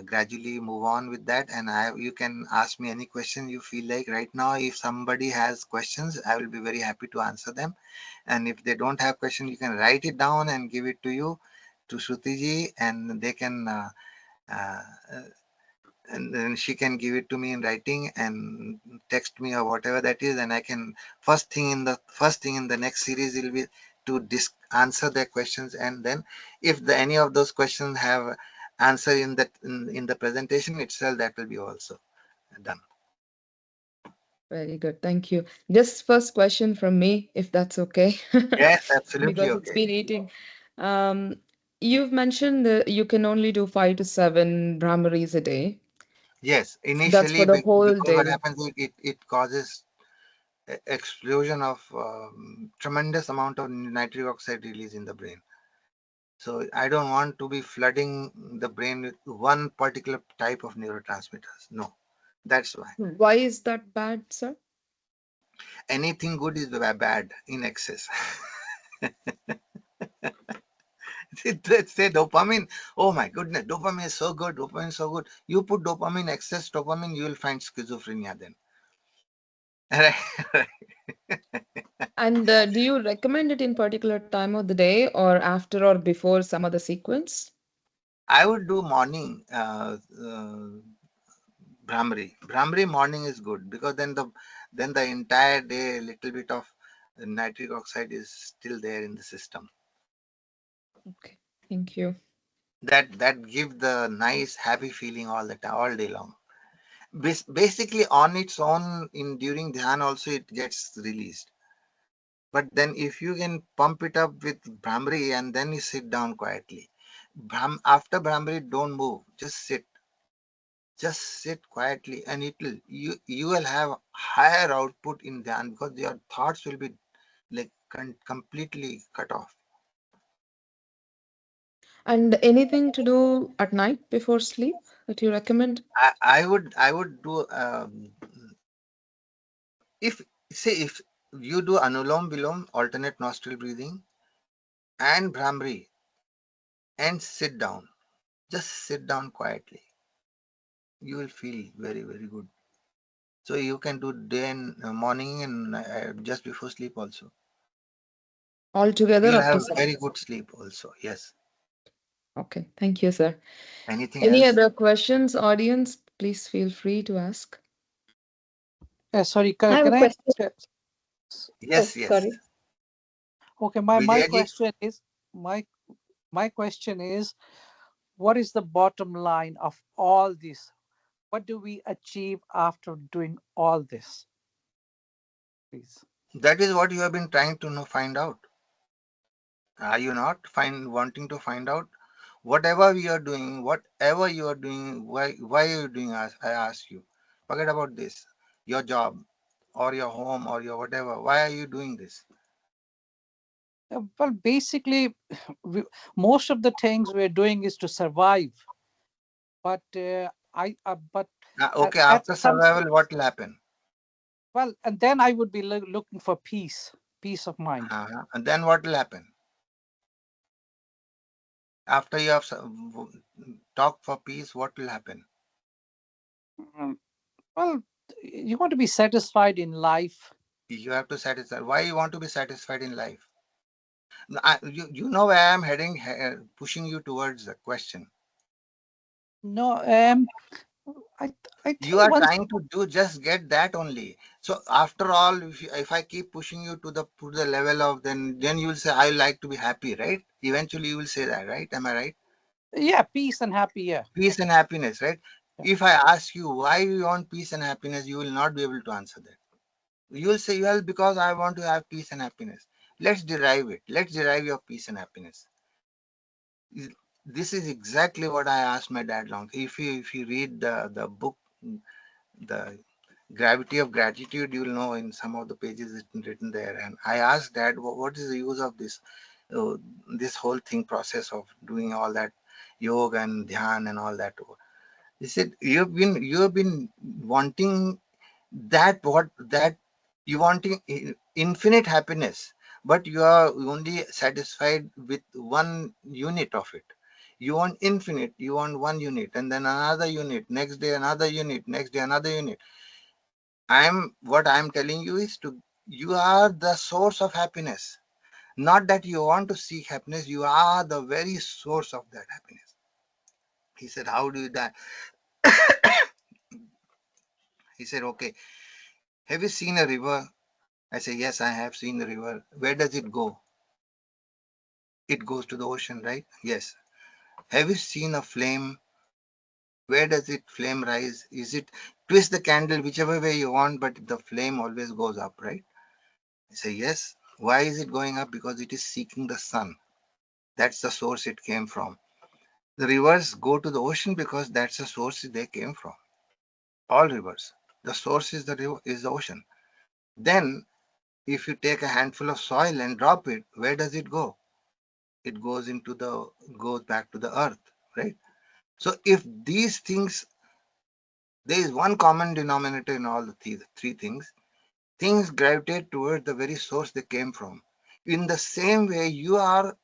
Speaker 2: gradually move on with that, and you can ask me any question you feel like right now. If somebody has questions, I will be very happy to answer them. And if they don't have question, you can write it down and give it to you, to Shruti ji, and they can uh, and then she can give it to me in writing and text me or whatever that is, and I can first thing in the next series will be to answer their questions. And then if any of those questions have answer in the presentation itself, that will be also done.
Speaker 1: Very good. Thank you. Just first question from me, if that's okay,
Speaker 2: Yes, absolutely
Speaker 1: because it's
Speaker 2: okay.
Speaker 1: been eating. Um, you've mentioned that you can only do 5 to 7 Brahmaris a day.
Speaker 2: Yes,
Speaker 1: That's
Speaker 2: initially
Speaker 1: for the whole
Speaker 2: because what
Speaker 1: day.
Speaker 2: happens is it causes explosion of tremendous amount of nitric oxide release in the brain. So I don't want to be flooding the brain with one particular type of neurotransmitters. No, that's why.
Speaker 1: Why is that bad, sir?
Speaker 2: Anything good is bad in excess. Say dopamine. Oh my goodness, dopamine is so good. Dopamine is so good. You put dopamine, excess dopamine, you will find schizophrenia then.
Speaker 1: And do you recommend it in particular time of the day or after or before some other sequence?
Speaker 2: I would do morning Brahmari. Brahmari morning is good because then the entire day a little bit of nitric oxide is still there in the system.
Speaker 1: Okay, thank you.
Speaker 2: That give the nice happy feeling all the time, all day long. Basically on its own in during dhyan also it gets released. But then if you can pump it up with Brahmari and then you sit down quietly. After Brahmari, don't move. Just sit quietly, and you will have higher output in dhyan because your thoughts will be like completely cut off.
Speaker 1: And anything to do at night before sleep that you recommend?
Speaker 2: I would do if if you do anulom vilom alternate nostril breathing and Brahmari and sit down, just sit down quietly, you will feel very good. So you can do day and morning and just before sleep also.
Speaker 1: Altogether
Speaker 2: You'll
Speaker 1: up to
Speaker 2: have
Speaker 1: 7.
Speaker 2: very good sleep also. Yes.
Speaker 1: Okay, thank you, sir.
Speaker 2: Anything
Speaker 1: Any
Speaker 2: else?
Speaker 1: other questions, audience? Please feel free to ask.
Speaker 5: Sorry,
Speaker 3: I have a
Speaker 5: can I
Speaker 3: question.
Speaker 5: ask?
Speaker 3: Oh,
Speaker 2: Yes, yes.
Speaker 3: sorry.
Speaker 5: Okay, my
Speaker 2: Vijayaji,
Speaker 5: question is my question is, what is the bottom line of all this? What do we achieve after doing all this, please?
Speaker 2: that is what you have been trying to know, find out. Are you not wanting to find out? Whatever you are doing, why are you doing? I ask you. Forget about this. Your job, or your home, or your whatever. Why are you doing this?
Speaker 5: Well, basically, we, most of the things we're doing is to survive. But but
Speaker 2: Okay,
Speaker 5: at
Speaker 2: after
Speaker 5: some
Speaker 2: survival, what will happen?
Speaker 5: well, and then I would be looking for peace of mind.
Speaker 2: And then what will happen? After you have talked for peace, what will happen?
Speaker 5: Mm, Well, you want to be satisfied in life.
Speaker 2: You have to satisfy. Why you want to be satisfied in life? You know where I'm heading, pushing you towards the question.
Speaker 5: No, I I
Speaker 2: You
Speaker 5: think
Speaker 2: are
Speaker 5: once.
Speaker 2: trying to do just get that only. So after all, if I keep pushing you to the level of, then you will say I like to be happy, right? Eventually you will say that, right? Am I right?
Speaker 5: Yeah, peace and happy. Yeah,
Speaker 2: Peace and happiness, right?
Speaker 5: yeah.
Speaker 2: If I ask you why you want peace and happiness, you will not be able to answer that. You will say, well, because I want to have peace and happiness. Let's derive it. Let's derive your peace and happiness. This is exactly what I asked my dad long. If you read the book, the Gravity of Gratitude, you will know in some of the pages it's written there. And I asked Dad, what is the use of uh, this whole thing process of doing all that yoga and dhyan and all that? He said, you have been wanting that you wanting infinite happiness, but you are only satisfied with one unit of it. You want infinite, you want one unit, and then another unit, next day another unit, next day another unit. I'm telling you is to you are the source of happiness. Not that you want to seek happiness, you are the very source of that happiness. He said, how do you that? He said, okay, have you seen a river? I say, yes, I have seen the river. Where does it go? It goes to the ocean, right? Yes. Have you seen a flame? Where does it flame rise? Is it twist the candle whichever way you want, but the flame always goes up, right? I say, yes. Why is it going up? Because it is seeking the sun. That's the source it came from. The rivers go to the ocean because that's the source they came from. All rivers. The source is the river, is the ocean. Then, if you take a handful of soil and drop it, where does it go? It goes back to the earth, right? So if these things, there is one common denominator in all the three things. Things gravitate towards the very source they came from. In the same way, you are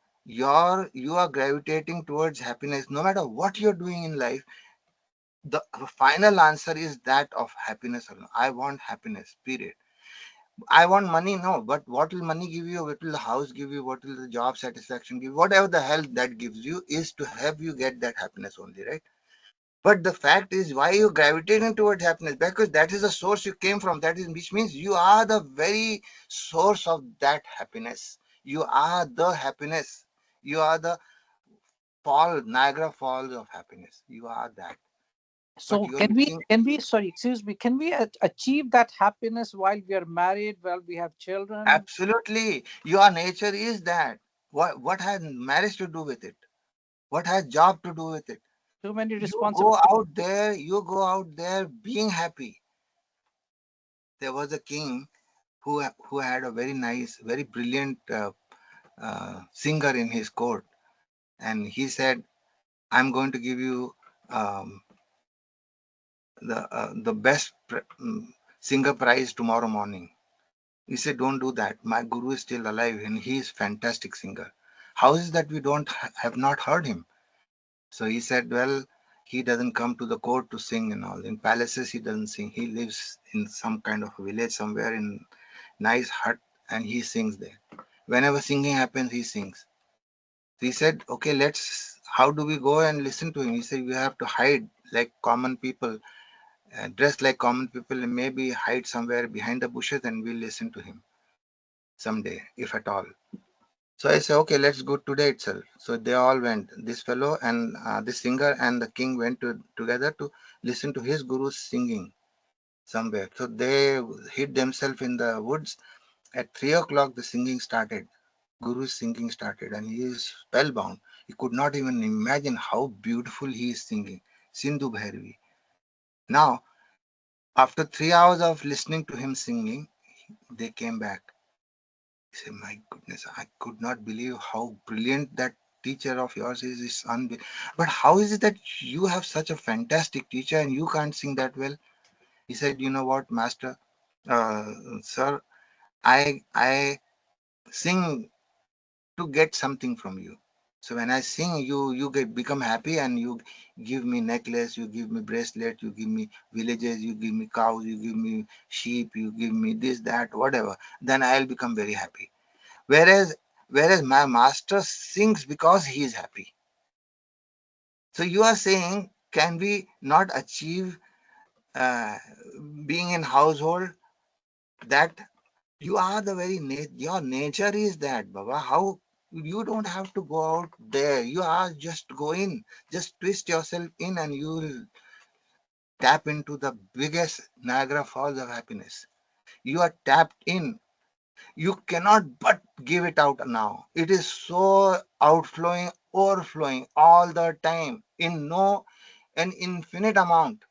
Speaker 2: gravitating towards happiness. No matter what you're doing in life, the final answer is that of happiness alone. I want happiness. Period. I want money. No, but what will money give you? What will the house give you? What will the job satisfaction give you? Whatever the hell that gives you is to help you get that happiness only, right? But the fact is, why you gravitating towards happiness? Because that is the source you came from. That is, which means you are the very source of that happiness. You are the happiness. You are the Niagara Falls of happiness. You are that. But
Speaker 5: So
Speaker 2: you are looking
Speaker 5: can we sorry, excuse me, can we achieve that happiness while we are married, while we have children?
Speaker 2: absolutely. Your nature is that. What has marriage to do with it? What has job to do with it?
Speaker 5: Too many
Speaker 2: You go
Speaker 5: responsibilities.
Speaker 2: out there. You go out there being happy. There was a king who had a very nice, very brilliant singer in his court, and he said, "I'm going to give you um, the best singer prize tomorrow morning." He said, "Don't do that. My guru is still alive, and he is fantastic singer. How is it that we don't have not heard him?" So he said, "Well, he doesn't come to the court to sing and all. In palaces, he doesn't sing. He lives in some kind of village somewhere in nice hut, and he sings there. Whenever singing happens, he sings." So he said, okay, how do we go and listen to him? He said, we have to hide like common people, dress like common people, and maybe hide somewhere behind the bushes and we'll listen to him someday, if at all. So I said, okay, let's go today itself. So they all went. This fellow and this singer and the king went together to listen to his guru singing somewhere. So they hid themselves in the woods. At 3 o'clock, the singing started. Guru's singing started, and he is spellbound. He could not even imagine how beautiful he is singing. Sindhu Bhairavi. Now, after 3 hours of listening to him singing, they came back. He said, my goodness, I could not believe how brilliant that teacher of yours is. It's But how is it that you have such a fantastic teacher and you can't sing that well? He said, you know what, master, uh, sir, I sing to get something from you. So when I sing, you get become happy, and you give me necklace, you give me bracelet, you give me villages, you give me cows, you give me sheep, you give me this, that, whatever. Then I'll become very happy. Whereas my master sings because he is happy. So you are saying, can we not achieve uh, being in household, that you are the very your nature is that, Baba. How you don't have to go out there. You are just go in, just twist yourself in, and you will tap into the biggest Niagara Falls of happiness. You are tapped in. You cannot but give it out now. It is so outflowing, overflowing all the time in no an infinite amount.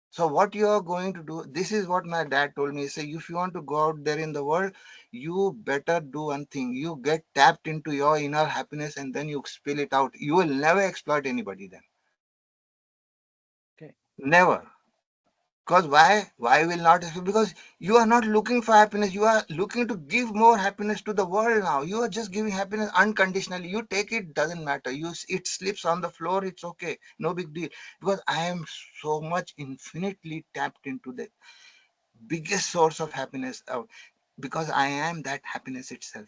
Speaker 2: So what you are going to do, this is what my dad told me. He said, if you want to go out there in the world, you better do one thing. You get tapped into your inner happiness and then you spill it out. You will never exploit anybody then.
Speaker 5: Okay.
Speaker 2: Never. Because why? Why will not? Because you are not looking for happiness. You are looking to give more happiness to the world now. You are just giving happiness unconditionally. You take it, doesn't matter. It slips on the floor, it's okay. No big deal. Because I am so much infinitely tapped into the biggest source of happiness, because I am that happiness itself.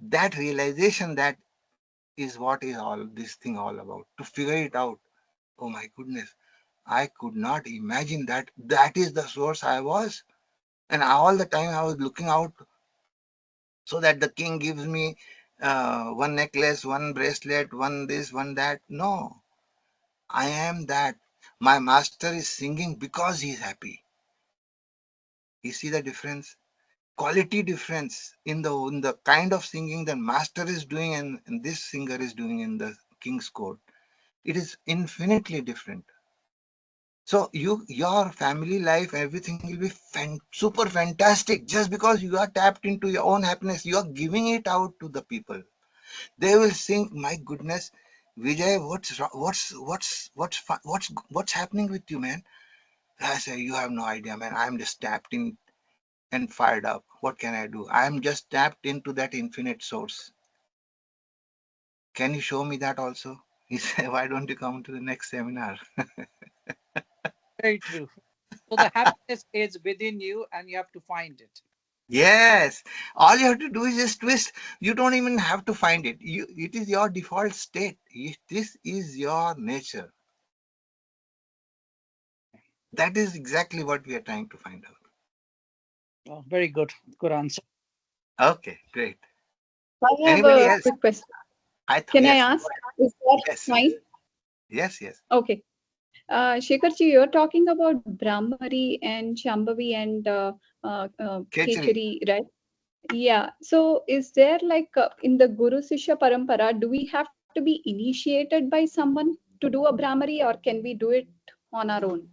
Speaker 2: That realization, that is what is all this thing all about. To figure it out. Oh my goodness. I could not imagine that that is the source I was. And all the time I was looking out so that the king gives me one necklace, one bracelet, one this, one that. No, I am that. My master is singing because he is happy. You see the difference? Quality difference in the kind of singing the master is doing, and this singer is doing in the king's court. It is infinitely different. So your family life, everything will be super fantastic, just because you are tapped into your own happiness. You are giving it out to the people. They will think, my goodness, Vijay, what's happening with you, man? I say, you have no idea, man. I'm just tapped in and fired up. What can I do? I'm just tapped into that infinite source. Can you show me that also? He said, why don't you come to the next seminar?
Speaker 5: Very true. So the happiness is within you and you have to find it.
Speaker 2: Yes. All you have to do is just twist. You don't even have to find it. It is your default state. This is your nature. That is exactly what we are trying to find out.
Speaker 5: Oh, very good. Good answer.
Speaker 2: Okay, great.
Speaker 3: I have
Speaker 2: Anybody
Speaker 3: a
Speaker 2: else?
Speaker 3: quick question.
Speaker 2: I thought,
Speaker 3: Can I
Speaker 2: yes,
Speaker 3: ask? Is that
Speaker 2: yes,
Speaker 3: fine?
Speaker 2: yes, yes, yes.
Speaker 3: Okay. Shekharji, you're talking about Brahmari and Shambhavi and
Speaker 2: Khechari.
Speaker 3: Khechari, right? Yeah. So is there like in the Guru Sishya Parampara, do we have to be initiated by someone to do a Brahmari, or can we do it on our own?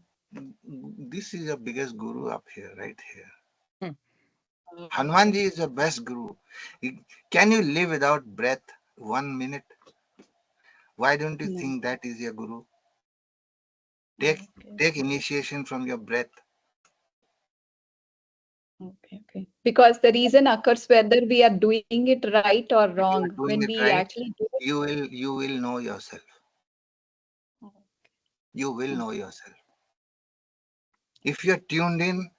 Speaker 2: This is your biggest guru up here, right here.
Speaker 5: Hmm.
Speaker 2: Hanumanji is your best guru. Can you live without breath 1 minute? Why don't you
Speaker 3: No.
Speaker 2: think that is your guru? Take
Speaker 3: Okay.
Speaker 2: take initiation from your breath.
Speaker 3: Okay. Okay. Because the reason occurs whether we are doing it right or wrong
Speaker 2: You are
Speaker 3: when
Speaker 2: doing
Speaker 3: we
Speaker 2: it right.
Speaker 3: actually do it.
Speaker 2: You will know yourself.
Speaker 3: Oh,
Speaker 2: You will know
Speaker 3: okay.
Speaker 2: yourself. If you're tuned in,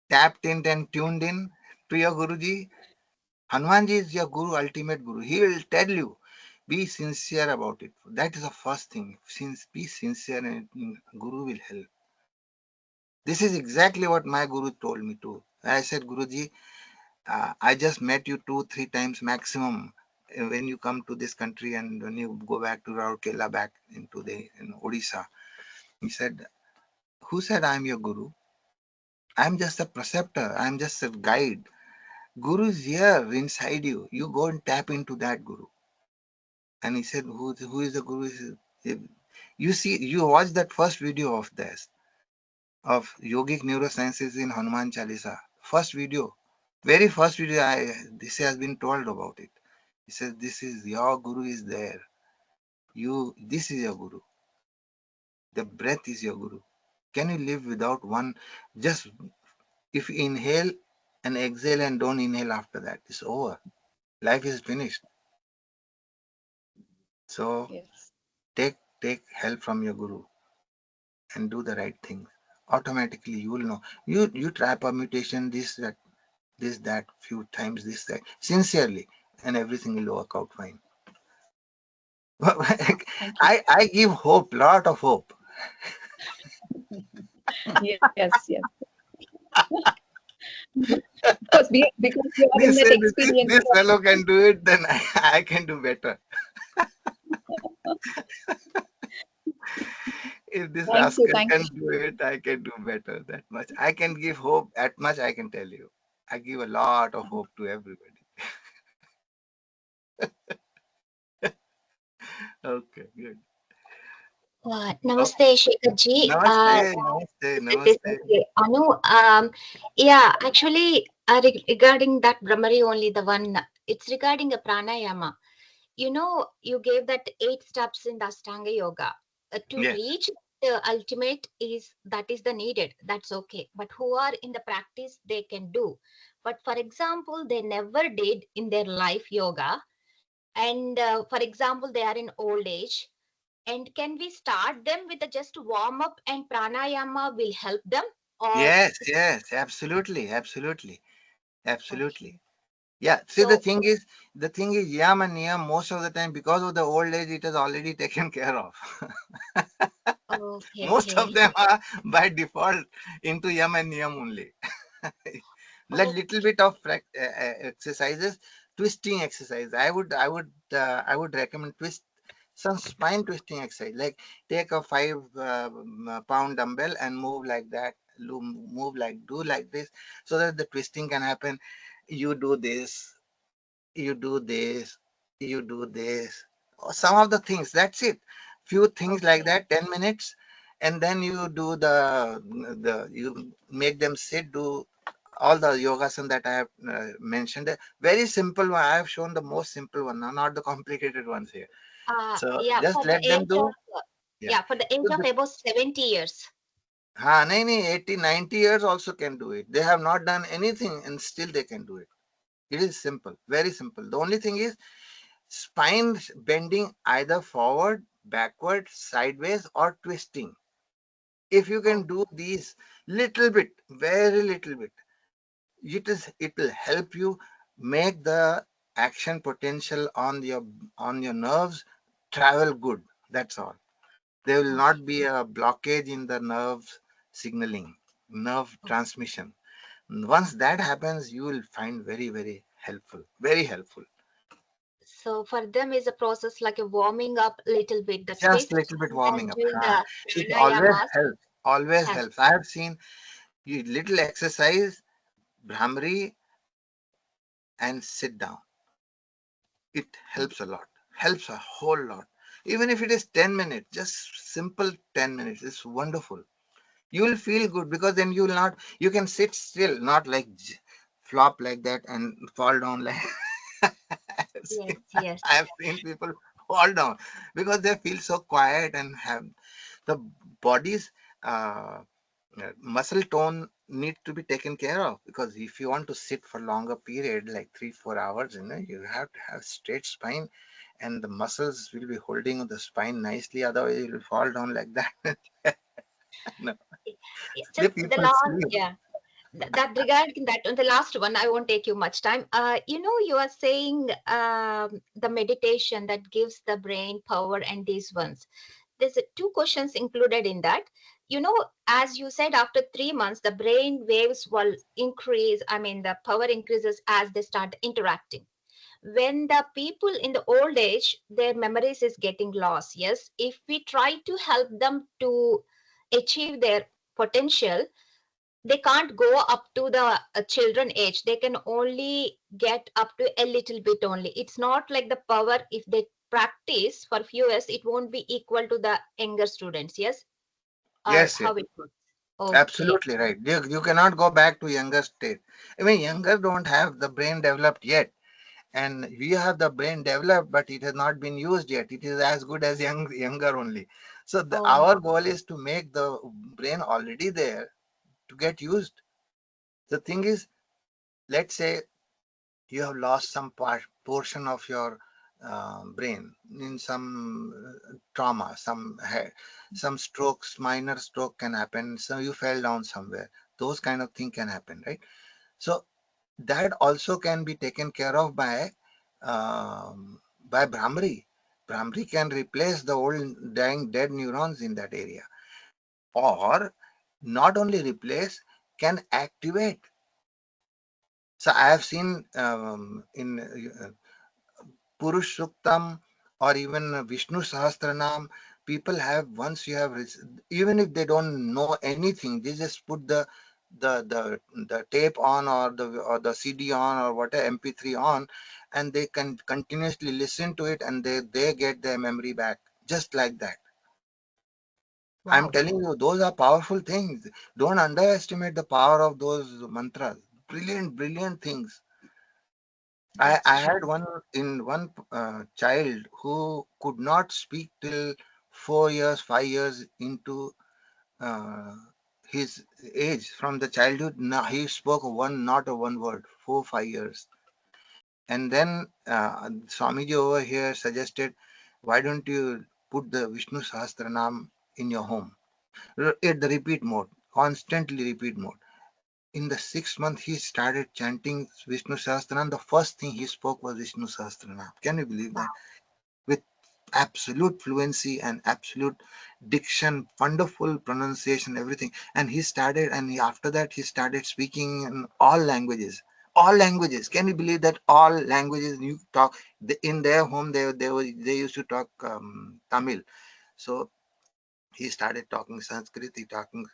Speaker 2: tapped in and tuned in to your Guruji, Hanumanji is your guru, ultimate guru. He will tell you, be sincere about it. That is the first thing. Since be sincere, and Guru will help. This is exactly what my guru told me too. I said, Guruji, I just met you 2-3 times maximum when you come to this country and when you go back to Raurkela, back into the in Odisha. He said, who said I'm your guru? I'm just a preceptor. I'm just a guide. Guru is here inside you. You go and tap into that guru. And he said, who is the guru? You see, you watch that first video of this, of yogic neurosciences in Hanuman Chalisa. First video. Very first video, this has been told about it. He says, this is your guru is there. This is your guru. The breath is your guru. Can you live without one? Just if you inhale and exhale and don't inhale after that, it's over. Life is finished. So
Speaker 3: Yes.
Speaker 2: take help from your guru and do the right things. Automatically you will know. You try permutation, this that few times, this that sincerely, and everything will work out fine.
Speaker 3: Thank you.
Speaker 2: I give hope, lot of hope.
Speaker 3: Yes, yes. Because you are in
Speaker 2: This
Speaker 3: that
Speaker 2: says if
Speaker 3: experience
Speaker 2: this
Speaker 3: of,
Speaker 2: fellow can do it, then I can do better. If this rascal
Speaker 3: thank
Speaker 2: can
Speaker 3: you.
Speaker 2: do it, I can do better. That much. I can give hope. That much I can tell you. I give a lot of hope to everybody. Okay, good.
Speaker 7: Namaste, Shekhar ji.
Speaker 2: Namaste, namaste,
Speaker 7: This
Speaker 2: namaste.
Speaker 7: is Anu. Yeah, actually, regarding that Brahmari only, the one, it's regarding a pranayama. You gave that 8 steps in the Ashtanga Yoga. To
Speaker 2: Yes.
Speaker 7: reach the ultimate that is the needed. That's okay. But who are in the practice, they can do. But for example, they never did in their life yoga. And for example, they are in old age, and can we start them with a just warm up and pranayama will help them? Or
Speaker 2: Yes, yes, absolutely, absolutely, absolutely.
Speaker 7: okay.
Speaker 2: Yeah. See,
Speaker 7: So
Speaker 2: the thing is, yam and niyam, most of the time, because of the old age, it is already taken care of.
Speaker 7: okay,
Speaker 2: Most of
Speaker 7: okay.
Speaker 2: them are by default into yam and niyam only. Let
Speaker 7: Oh,
Speaker 2: little bit of exercises, twisting exercise. I would recommend some spine twisting exercise. Like take a 5 pound dumbbell and move like that. Move like do like this, so that the twisting can happen. You do this, you do this, you do this. Some of the things. That's it. Few things like
Speaker 7: okay.
Speaker 2: that. 10 minutes, and then you do the you make them sit. Do all the yogasan that I have mentioned. Very simple one. I have shown the most simple one, not the complicated ones here. So
Speaker 7: Yeah,
Speaker 2: just
Speaker 7: for the
Speaker 2: let them
Speaker 7: age
Speaker 2: do.
Speaker 7: of
Speaker 2: Yeah.
Speaker 7: yeah, for the age
Speaker 2: So
Speaker 7: of about 70 years.
Speaker 2: nahi, nahi, 80, 90 years also can do it. They have not done anything and still they can do it. It is simple, very simple. The only thing is spine bending either forward, backward, sideways, or twisting. If you can
Speaker 7: Oh,
Speaker 2: do these little bit, very little bit, it will help you make the action potential on your nerves travel good. That's all. There will
Speaker 7: okay.
Speaker 2: not be a blockage in the nerve signaling, nerve
Speaker 7: Oh.
Speaker 2: transmission. Once that happens, you will find very helpful, very helpful.
Speaker 7: So for them is a process like a warming up little bit, the
Speaker 2: Just
Speaker 7: twist
Speaker 2: little bit warming
Speaker 7: and
Speaker 2: up.
Speaker 7: doing the
Speaker 2: It always
Speaker 7: pranayamas
Speaker 2: helps. Always
Speaker 7: help.
Speaker 2: helps. I have seen you little exercise, Brahmari, and sit down. It helps a lot. Helps a whole lot. Even if it is 10 minutes, just simple 10 minutes. It's wonderful. You will feel good because then you will not, you can sit still, not like flop like that and fall down like
Speaker 7: Yes,
Speaker 2: I
Speaker 7: yes.
Speaker 2: have seen people fall down because they feel so quiet and have the body's uh, muscle tone need to be taken care of, because if you want to sit for longer period like 3 4 hours, you have to have straight spine, and the muscles will be holding the spine nicely, otherwise you will fall down like that. No, the
Speaker 7: Just the
Speaker 2: people
Speaker 7: last,
Speaker 2: sleep.
Speaker 7: yeah. That regarding that on the last one, I won't take you much time. You are saying the meditation that gives the brain power and these ones. There's two questions included in that. As you said, after 3 months, the brain waves will increase. I mean, the power increases as they start interacting. When the people in the old age, their memories is getting lost. Yes, if we try to help them to achieve their potential, they can't go up to the children age. They can only get up to a little bit only. It's not like the power, if they practice for few years, it won't be equal to the younger students. Yes, or
Speaker 2: Yes, yes,
Speaker 7: how it works. Okay.
Speaker 2: absolutely right. You cannot go back to younger state. I mean, younger don't have the brain developed yet, and we have the brain developed, but it has not been used yet. It is as good as younger only. So
Speaker 7: Oh,
Speaker 2: our goal is to make the brain already there to get used. The thing is, let's say you have lost some portion of your brain in some trauma, some strokes, minor stroke can happen. So you fell down somewhere. Those kind of thing can happen, right? So that also can be taken care of by Brahmari. Brahmari can replace the old dying dead neurons in that area, or not only replace, can activate. So I have seen in Purush Suktam or even Vishnu Sahasranam, people have, once you have, even if they don't know anything, they just put the tape on, or the CD on, or whatever MP3 on, and they can continuously listen to it, and they get their memory back just like that. I'm
Speaker 7: Wow,
Speaker 2: telling you, those are powerful things. Don't underestimate the power of those mantras. Brilliant, brilliant things.
Speaker 7: that's
Speaker 2: I
Speaker 7: true.
Speaker 2: had one child who could not speak till 4 years, 5 years into uh, his age. From the childhood, now he spoke not a one word, 4 5 years. And then Swamiji over here suggested, why don't you put the Vishnu Sahasranam in your home? At the repeat mode, constantly repeat mode. In the 6th month, he started chanting Vishnu Sahasranam. The first thing he spoke was Vishnu Sahasranam. Can you believe that?
Speaker 7: Wow,
Speaker 2: With absolute fluency and absolute diction, wonderful pronunciation, everything. And he started, and after that, he started speaking in all languages. All languages. Can you believe that? All languages you talk in their home. They used to talk Tamil. So he started talking Sanskrit, he talking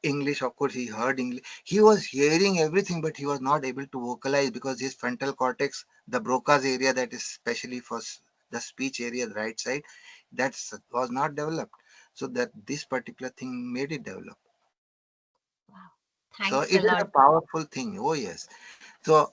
Speaker 2: English. Of course, he heard English. He was hearing everything, but he was not able to vocalize because his frontal cortex, the Broca's area, that is specially for the speech area, the right side, that was not developed. So that this particular thing made it develop.
Speaker 7: wow.
Speaker 2: So
Speaker 7: Thanks a
Speaker 2: it is a
Speaker 7: lot.
Speaker 2: powerful thing. Oh yes. So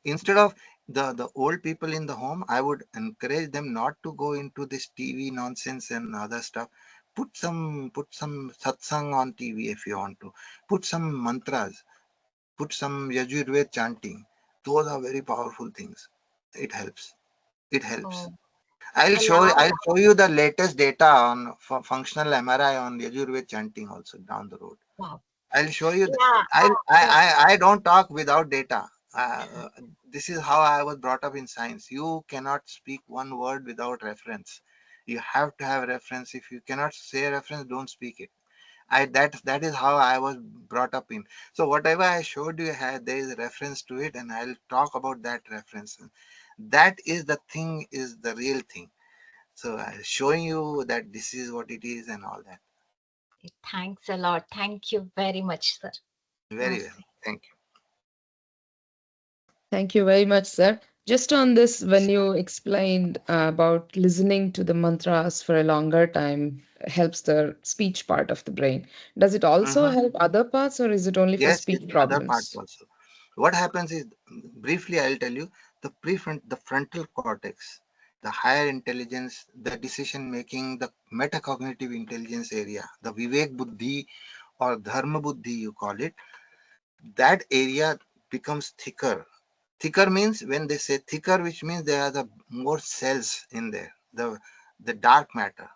Speaker 2: instead of the old people in the home, I would encourage them not to go into this TV nonsense and other stuff. Put some satsang on TV if you want to. Put some mantras. Put some Yajurved chanting. Those are very powerful things. It helps. It helps.
Speaker 7: Oh,
Speaker 2: I'll
Speaker 7: a
Speaker 2: show
Speaker 7: lot.
Speaker 2: I'll show you the latest data on for functional MRI on Yajurved chanting also down the road.
Speaker 7: Wow.
Speaker 2: I'll show you.
Speaker 7: Yeah, the
Speaker 2: I don't talk without data. This is how I was brought up in science. You cannot speak one word without reference. You have to have reference. If you cannot say reference, don't speak it. That is how I was brought up in. So whatever I showed you, there is a reference to it, and I'll talk about that reference. That is the thing. Is the real thing. So I'm showing you that this is what it is and all that.
Speaker 7: thanks a lot. Thank you very much, sir.
Speaker 2: Very well.
Speaker 7: Namaste.
Speaker 2: Thank you.
Speaker 1: Thank you very much, sir. Just on this, when you explained about listening to the mantras for a longer time helps the speech part of the brain, does it also
Speaker 2: Mhm.
Speaker 1: help other parts or is it only for
Speaker 2: Yes, yes,
Speaker 1: speech
Speaker 2: other parts
Speaker 1: problems?
Speaker 2: also. What happens is, briefly, I'll tell you, the frontal cortex, the higher intelligence, the decision making, the metacognitive intelligence area, the Vivek Buddhi or Dharma Buddhi, you call it, that area becomes thicker. Thicker means, when they say thicker, which means there are the more cells in there, the dark matter.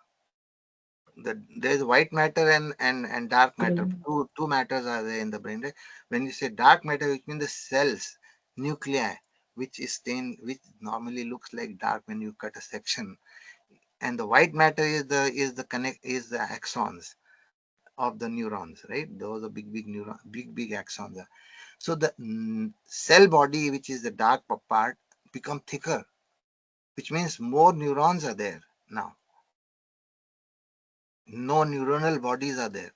Speaker 2: There's white matter and dark matter.
Speaker 1: Mm.
Speaker 2: Two matters are there in the brain, right? When you say dark matter, which means the cells, nuclei, which normally looks like dark when you cut a section, and the white matter is the axons of the neurons, right? Those are big neuron, big axons. So the cell body, which is the dark part, become thicker, which means more neurons are there now. No neuronal bodies are there,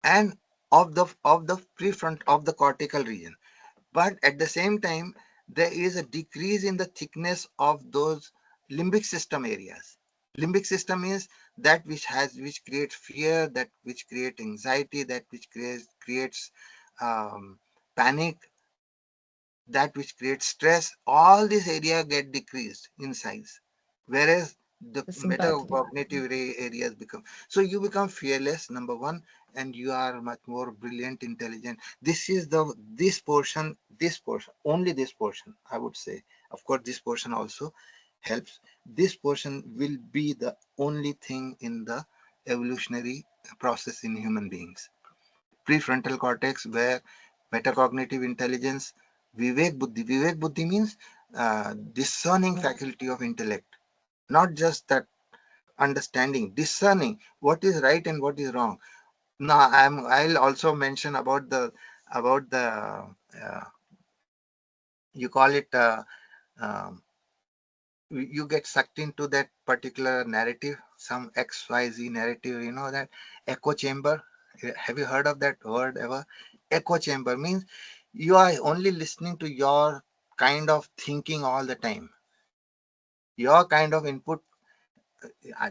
Speaker 2: and of the prefront of the cortical region. But at the same time, there is a decrease in the thickness of those limbic system areas. Limbic system is that which creates fear, that which creates anxiety, that which creates panic, that which creates stress. All these area get decreased in size, whereas The
Speaker 1: The sympathetic.
Speaker 2: metacognitive areas become, so you become fearless, number one, and you are much more brilliant, intelligent. This portion, only this portion, I would say. Of course, this portion also helps. This portion will be the only thing in the evolutionary process in human beings. Prefrontal cortex, where metacognitive intelligence, Vivek Buddhi means discerning faculty of intellect, not just that understanding, discerning what is right and what is wrong. Now, I'll also mention about the you call it um, you get sucked into that particular narrative, some XYZ narrative. You know that echo chamber. Have you heard of that word ever? Echo chamber means you are only listening to your kind of thinking all the time. Your kind of input.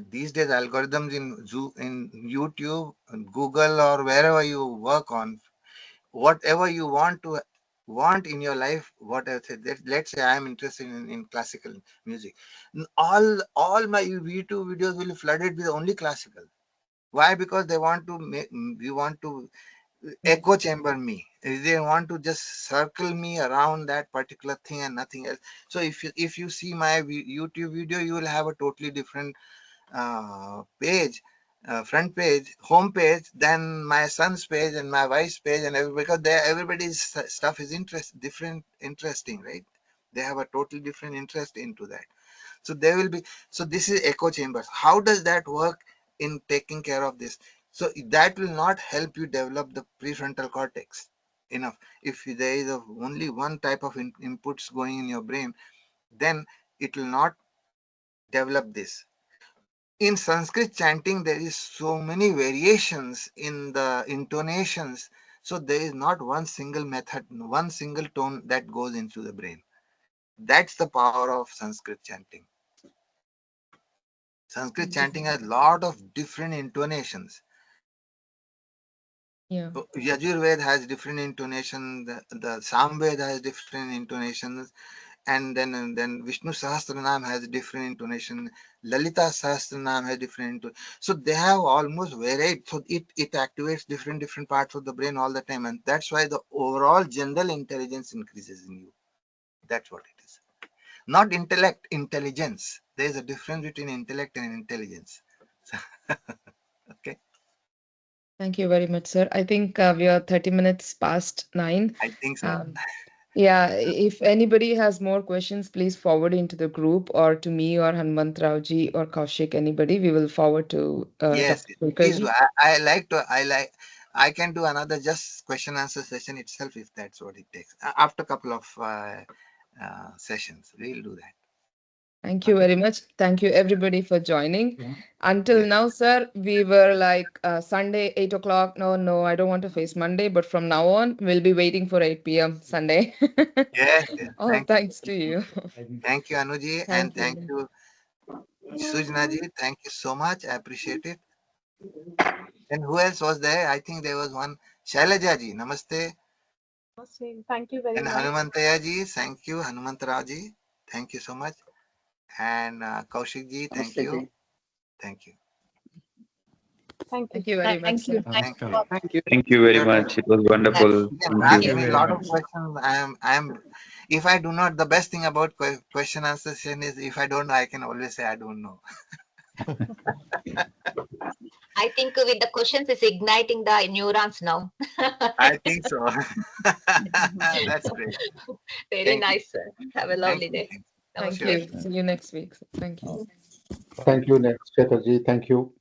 Speaker 2: These days, algorithms in YouTube, Google, or wherever you work on, whatever you want in your life, whatever. Let's say I am interested in classical music. All my YouTube videos will be flooded with only classical. Why? Because they want to make you want to echo chamber me. They want to just circle me around that particular thing and nothing else. So if you see my YouTube video, you will have a totally different page, front page, home page, than my son's page and my wife's page, and because everybody's stuff is interesting, right? They have a totally different interest into that. So there will be. So this is echo chambers. How does that work in taking care of this? So that will not help you develop the prefrontal cortex enough. If there is only one type of inputs going in your brain, then it will not develop this. In Sanskrit chanting, there is so many variations in the intonations. So there is not one single method, one single tone that goes into the brain. That's the power of Sanskrit chanting. Sanskrit chanting has a lot of different intonations.
Speaker 1: Yeah.
Speaker 2: So Yajurved has different intonation, the Samved has different intonations, and then Vishnu Sahasranam has different intonation, Lalita Sahasranam has different so they have almost varied, so it activates different parts of the brain all the time, and that's why the overall general intelligence increases in you. That's what it is. Not intellect, intelligence. There is a difference between intellect and intelligence. Okay,
Speaker 1: Thank you very much, sir. I think we are 30 minutes past 9.
Speaker 2: I think so.
Speaker 1: Um, yeah, if anybody has more questions, please forward into the group or to me or Hanmantrao ji or Kaushik, anybody. We will forward to
Speaker 2: Yes,
Speaker 1: Dr.
Speaker 2: yes.
Speaker 1: Kulkar
Speaker 2: Please do.
Speaker 1: ji.
Speaker 2: I can do another just question answer session itself if that's what it takes. After a couple of sessions, we'll do that.
Speaker 1: Thank you
Speaker 2: Okay.
Speaker 1: very much. Thank you, everybody, for joining.
Speaker 4: Yeah.
Speaker 1: Until
Speaker 2: Yes.
Speaker 1: now, sir, we were like Sunday, 8 o'clock. No, no, I don't want to face Monday, but from now on, we'll be waiting for 8 p.m. Sunday.
Speaker 2: Yes. Yes.
Speaker 1: All
Speaker 2: Thank you.
Speaker 1: thanks to you.
Speaker 2: Thank you, Anuji, and
Speaker 1: Thank
Speaker 2: thank
Speaker 1: you.
Speaker 2: you, Sujnaji. Thank you so much. I appreciate it. And who else was there? I think there was one. Shailajaji, namaste.
Speaker 3: Same. Thank you very
Speaker 2: And
Speaker 3: much.
Speaker 2: Hanumantayaji, thank you. Hanumantarajji, thank you so much. And Kaushikji, thank
Speaker 5: Namaste
Speaker 2: you.
Speaker 5: ji.
Speaker 2: Thank you.
Speaker 3: Thank you.
Speaker 1: Thank you very much,
Speaker 3: Thank you.
Speaker 1: sir.
Speaker 3: Thank
Speaker 2: Thank
Speaker 3: you
Speaker 2: you.
Speaker 3: a lot.
Speaker 5: Thank you.
Speaker 8: Thank you very
Speaker 2: Sure.
Speaker 8: much. It was
Speaker 7: Yeah.
Speaker 8: wonderful.
Speaker 2: You can
Speaker 8: Thank
Speaker 4: Thank
Speaker 2: ask
Speaker 4: you
Speaker 8: you.
Speaker 2: me a
Speaker 4: very
Speaker 2: lot of
Speaker 4: much.
Speaker 2: questions. If I do not, the best thing about question answer session is if I don't know, I can always say I don't know.
Speaker 7: I think with the questions is igniting the neurons now.
Speaker 2: I think so. That's great.
Speaker 7: Very
Speaker 2: Thank you.
Speaker 7: nice, sir. Have a
Speaker 2: Thank
Speaker 7: lovely
Speaker 2: you.
Speaker 7: day.
Speaker 2: Thank you.
Speaker 1: Thank
Speaker 2: Sure.
Speaker 7: Namaste.
Speaker 1: you. See you next week. Thank you.
Speaker 5: Thank you, next Chetarji. Thank you.